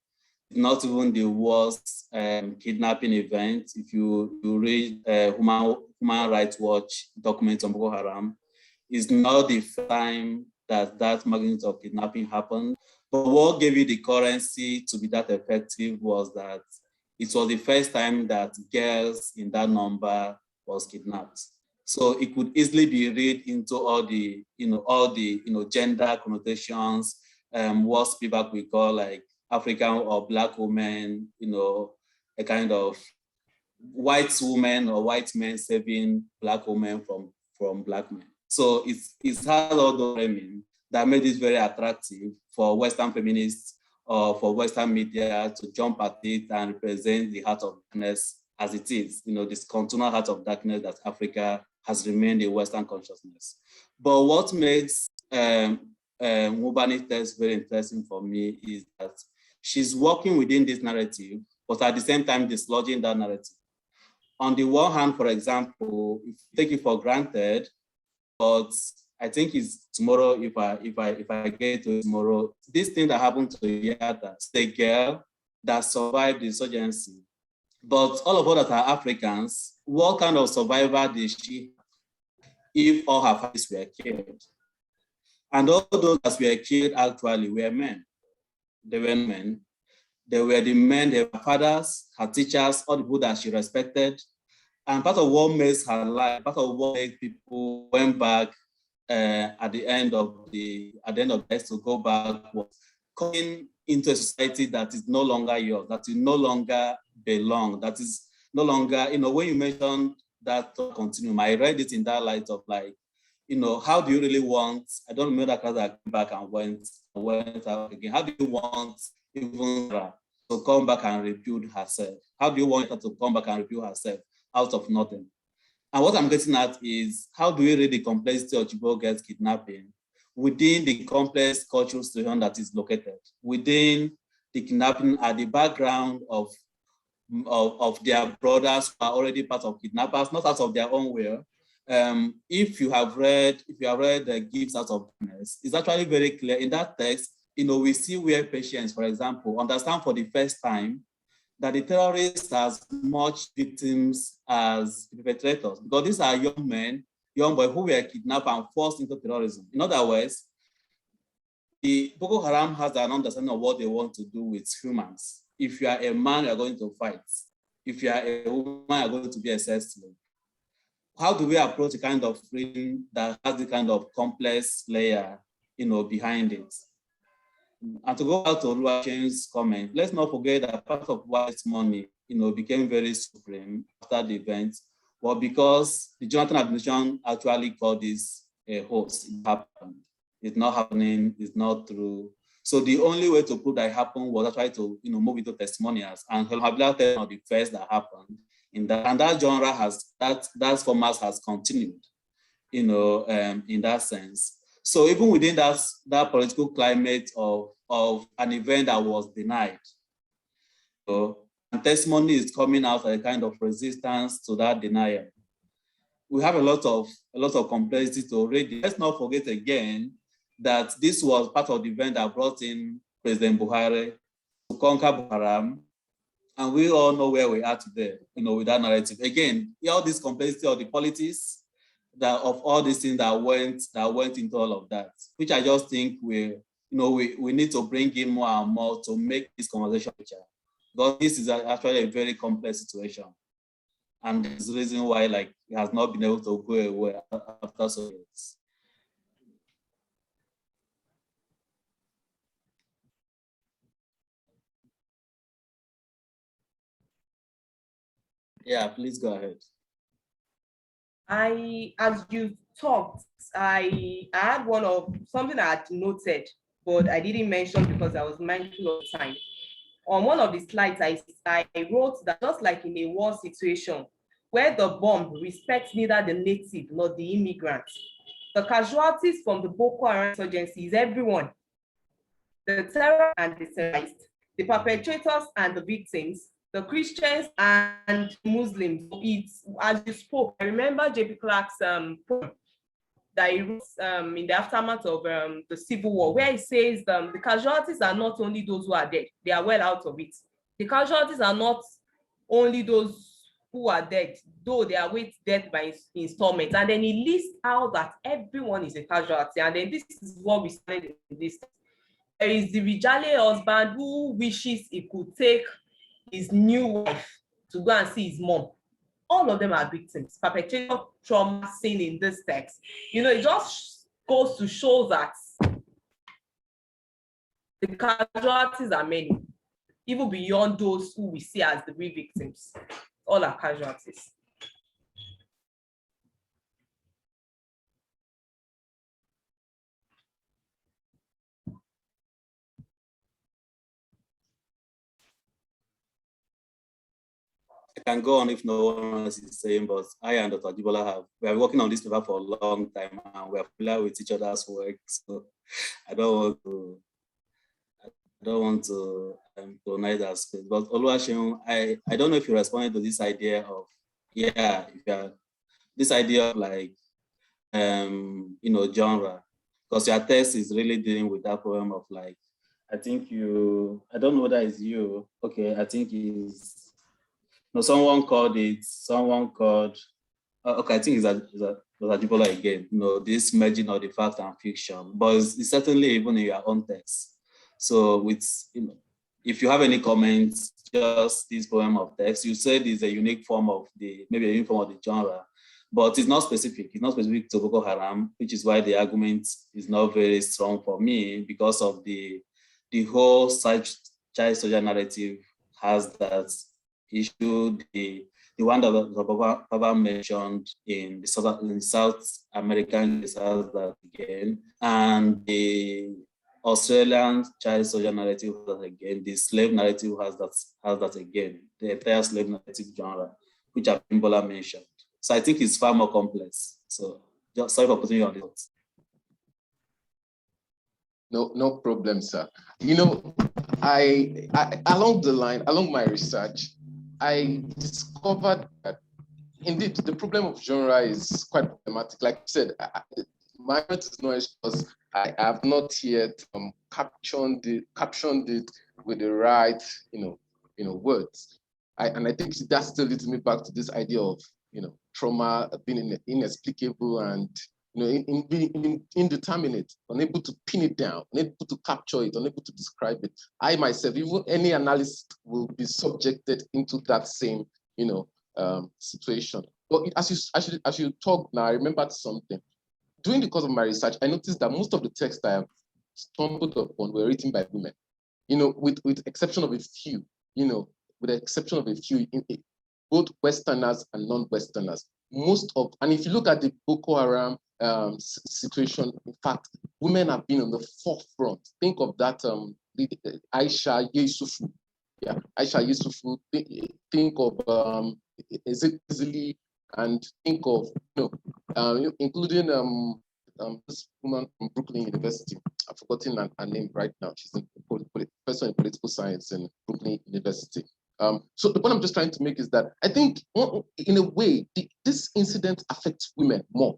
Not even the worst kidnapping event. If you read Human Rights Watch documents on Boko Haram, it's not the first time that magnitude of kidnapping happened. But what gave you the currency to be that effective was that it was the first time that girls in that number was kidnapped. So it could easily be read into all the gender connotations, what people we call African or Black women, a kind of white woman or white men saving Black women from Black men. So it's had all the framing that made it very attractive for Western feminists or for Western media to jump at it and represent the heart of darkness as it is, this continual heart of darkness that Africa has remained a Western consciousness. But what makes Mubani's text very interesting for me is that she's working within this narrative, but at the same time dislodging that narrative. On the one hand, for example, if you take it for granted, but I think it's tomorrow, if I get to it tomorrow, this thing that happened to Yada, the girl that survived the insurgency. But all of us that are Africans, what kind of survivor did she have if all her families were killed? And all those that were killed actually were men. They were men. They were the men, they were fathers, her teachers, all the people that she respected. And part of what makes her life, part of what makes people went back at the end of the test to go back was coming into a society that is no longer yours, that you no longer belong, that is no longer, when you mentioned that continuum, I read it in that light of like, how do you really want, I don't remember that class that I came back and went out again. How do you want even to come back and rebuild herself? How do you want her to come back and rebuild herself out of nothing? And what I'm getting at is, how do we read the complexity of Chibok girls kidnapping within the complex cultural situation that is located, within the kidnapping at the background of their brothers who are already part of kidnappers, not out of their own will. If you have read the Gifts Out of Darkness, it's actually very clear in that text. We see where patients, for example, understand for the first time that the terrorists are as much victims as the perpetrators, because these are young boys who were kidnapped and forced into terrorism. In other words, the Boko Haram has an understanding of what they want to do with humans. If you are a man, you're going to fight. If you are a woman, you're going to be a sex slave. How do we approach a kind of freedom that has the kind of complex layer, behind it? And to go out to Oluwaseun's comment, let's not forget that part of why this money, became very supreme after the event was because the Jonathan administration actually called this a hoax. It happened. It's not happening. It's not true. So the only way to prove that it happened was actually to, move into testimonials. And Habila is not the first that happened in that, and that genre that format has continued, in that sense. So even within that political climate of an event that was denied, and testimony is coming out as a kind of resistance to that denial. We have a lot of complexity to read. Let's not forget again that this was part of the event that brought in President Buhari to conquer Boko Haram, and we all know where we are today, with that narrative. Again, all this complexity of the politics, of all these things that went into all of that, which I just think we need to bring in more and more to make this conversation richer. Because this is actually a very complex situation. And there's a reason why it has not been able to go away after so years. Yeah, please go ahead. As you talked, I had something I had noted, but I didn't mention because I was mindful of time. On one of the slides, I wrote that just like in a war situation, where the bomb respects neither the native nor the immigrant, the casualties from the Boko Haram insurgency is everyone. The terror and the terrorists, the perpetrators and the victims, the Christians and Muslims. It's, as you spoke, I remember J.P. Clark's poem that he wrote in the aftermath of the Civil War, where he says the casualties are not only those who are dead, they are well out of it. The casualties are not only those who are dead, though they await death by installments. And then he lists out that everyone is a casualty. And then this is what we started in this. There is the Rijale husband who wishes he could take his new wife to go and see his mom. All of them are victims, perpetrator trauma seen in this text. It just goes to show that the casualties are many, even beyond those who we see as the real victims. All are casualties. I can go on if no one else is saying, but I and Dr. Ajibola we are working on this paper for a long time, and we are familiar with each other's work. So I don't want to colonize that space. But Oluwaseun, I don't know if you responded to this idea of, this idea of genre, because your text is really dealing with that problem of I don't know whether it's you. Okay, I think it's. No, someone called, okay, I think it's Ajibola again, this merging of the fact and fiction, but it's certainly even in your own text. So if you have any comments, just this poem of text, you said it's a unique form of the genre, but it's not specific. It's not specific to Boko Haram, which is why the argument is not very strong for me, because of the whole child soldier narrative has that issue, the one that Baba mentioned in the South American case has that again, and the Australian child soldier narrative has that again, the slave narrative has that again, the entire slave narrative genre, which Abimbola mentioned. So I think it's far more complex. So just sorry for putting you on this. No problem, sir. You know, I along my research, I discovered that indeed the problem of genre is quite problematic. Like I said, my knowledge because I have not yet captioned it with the right words. And I think that still leads me back to this idea of trauma being inexplicable and in being indeterminate, unable to pin it down, unable to capture it, unable to describe it. I myself, even any analyst, will be subjected into that same situation. But as you talk now, I remembered something. During the course of my research, I noticed that most of the texts I have stumbled upon were written by women. With exception of a few, both Westerners and non-Westerners. And if you look at the Boko Haram situation, in fact, women have been on the forefront. Think of that, Aisha Yusufu. Yeah, Aisha Yusufu. Think of Ezekiel, and think of including this woman from Brooklyn University. I've forgotten her name right now. She's a professor in political science in Brooklyn University. So the point I'm just trying to make is that I think, in a way, this incident affects women more.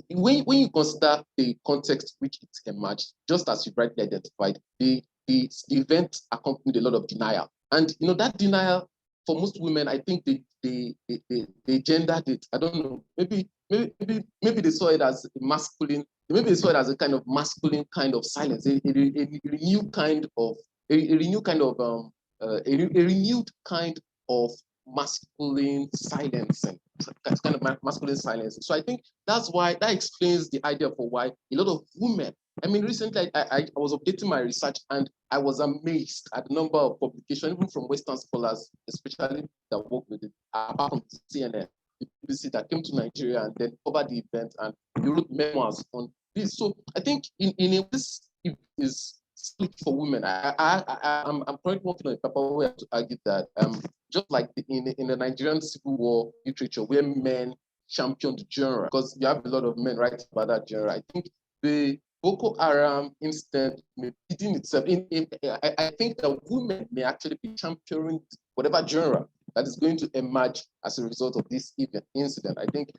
When you consider the context which it emerged, just as you rightly identified, the event accompanied a lot of denial, and that denial for most women, I think they gendered it. I don't know. Maybe they saw it as masculine. Maybe they saw it as a kind of masculine kind of silence, a renewed kind of masculine silence, and kind of masculine silence. So I think that explains the idea for why a lot of women. I mean, recently I was updating my research and I was amazed at the number of publications, even from Western scholars, especially that work with it, apart from CNN, the BBC, that came to Nigeria and then covered the event, and they wrote memoirs on this. So I think this is split for women. I'm currently working on a paper where I have to argue that just like in the Nigerian Civil War literature, where men championed the genre, because you have a lot of men writing about that genre. I think the Boko Haram incident within itself, I think that women may actually be championing whatever genre that is going to emerge as a result of this incident. I think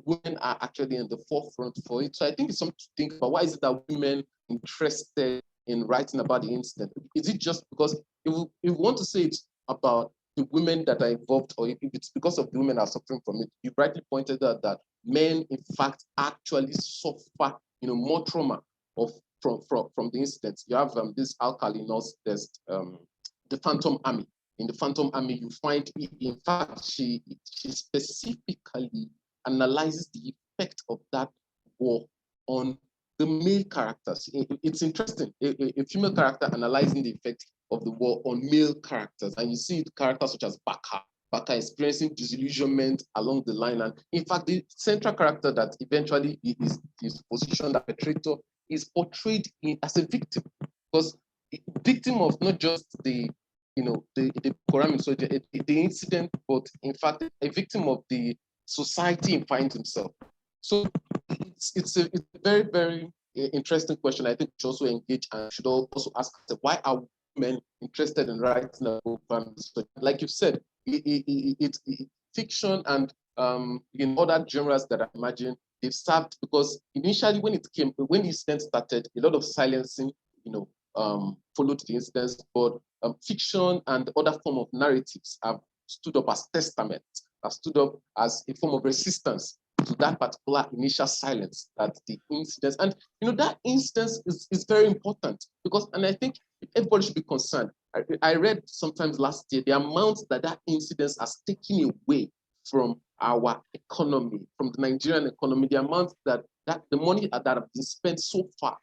women are actually in the forefront for it. So I think it's something to think about. Why is it that women interested in writing about the incident? Is it just because if you want to say it's about the women that are involved, or if it's because of the women that are suffering from it? You rightly pointed out that men, in fact, actually suffer more trauma from the incident. You have this alkali nurse, there's the Phantom Army. In the Phantom Army, you find, in fact, she specifically analyzes the effect of that war on the male characters. It's interesting, a female character analyzing the effect of the war on male characters. And you see characters such as Baka experiencing disillusionment along the line. And in fact, the central character that eventually is positioned as a traitor is portrayed as a victim, because victim of not just the Quran, so the incident, but in fact a victim of the society he finds himself. So it's a very, very interesting question. I think we should also engage and should also ask why are women interested in writing a book? Like you said, it's fiction and in other genres that I imagine they've served, because initially when the incident started, a lot of silencing, followed the incidents, but fiction and other form of narratives have stood up as testaments, have stood up as a form of resistance to that particular initial silence that the incidents, and that instance is very important, because, and I think everybody should be concerned. I read sometimes last year the amount that incidents has taken away from our economy, from the Nigerian economy, the amount that the money that have been spent so far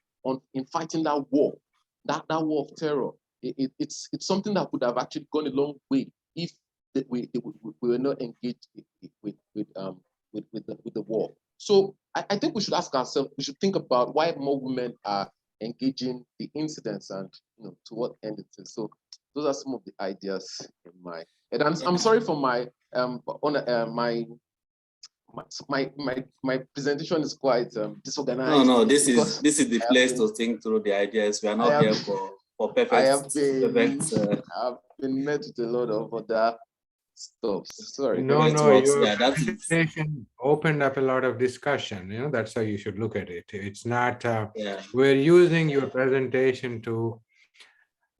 in fighting that war, that war of terror. It's something that could have actually gone a long way if we were not engaged with the war. So I think we should ask ourselves, we should think about why more women are engaging the incidents and to what end it is. So those are some of the ideas in my head. And I'm sorry for my my presentation is quite disorganized. No, this is the place to think through the ideas. We are not here for perfect. I've been met with a lot of other stuff. Sorry. No, your presentation opened up a lot of discussion. That's how you should look at it. It's not, we're using your presentation to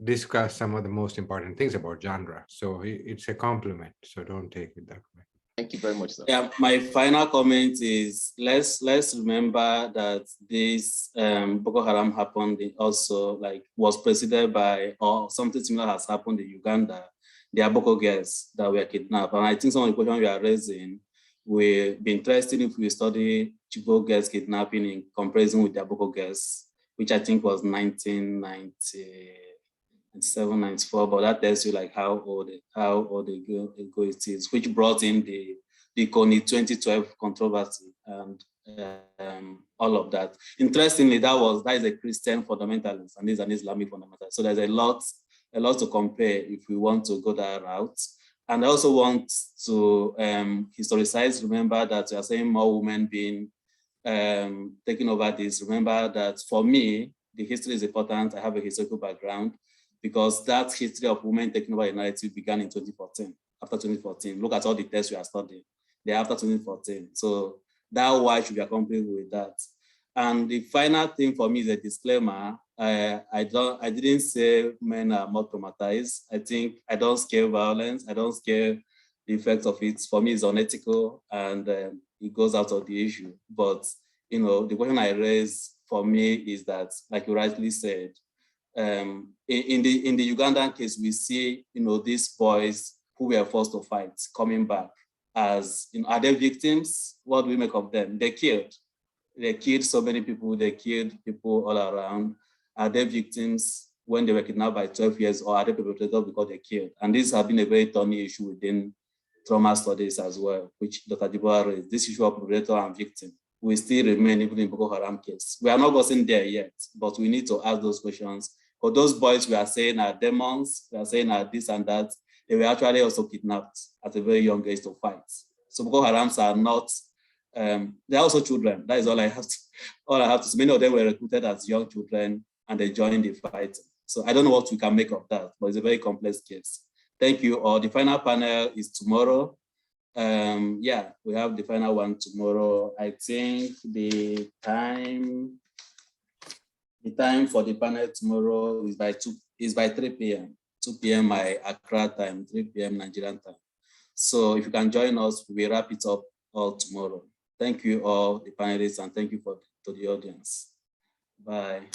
discuss some of the most important things about genre. So it's a compliment. So don't take it that way. Thank you very much, sir. Yeah, my final comment is let's remember that this Boko Haram happened also was preceded by, or something similar has happened in Uganda. There are Boko girls that were kidnapped. And I think some of the questions we are raising will be interesting if we study Chibok girls kidnapping in comparison with the Boko girls, which I think was 1997, 94, but that tells you how old the girl it is, which brought in the Kony 2012 controversy and all of that. Interestingly, that is a Christian fundamentalist and this is an Islamic fundamentalist. So there's a lot to compare if we want to go that route. And I also want to historicize, remember that we are saying more women being taking over this. Remember that for me, the history is important. I have a historical background because that history of women taking over the narrative began in 2014. After 2014, look at all the tests we are studying. They're after 2014. So that why should be accompanied with that. And the final thing for me is a disclaimer. I didn't say men are more traumatized. I think I don't scare violence. I don't scare the effects of it. For me, it's unethical and it goes out of the issue. But the question I raise for me is that, like you rightly said, in the Ugandan case, we see these boys who were forced to fight coming back as are they victims? What do we make of them? They killed so many people. They killed people all around. Are they victims when they were kidnapped by 12 years, or are they perpetrators because they killed? And this has been a very thorny issue within trauma studies as well, which Dr. Jiboa raised. This issue of perpetrator and victim will still remain even in Boko Haram case. We are not gotten there yet, but we need to ask those questions. For those boys we are saying are demons, we are saying are this and that, they were actually also kidnapped at a very young age to fight. So Boko Harams are not, they're also children. That is all I have to say. Many of them were recruited as young children and they joined the fight. So I don't know what we can make of that, but it's a very complex case. Thank you all. The final panel is tomorrow. Yeah, we have the final one tomorrow. I think the time for the panel tomorrow is by 3 p.m. 2 p.m. my Accra time, 3 p.m. Nigerian time. So if you can join us, we wrap it up all tomorrow. Thank you all, the panelists, and thank you to the audience. Bye.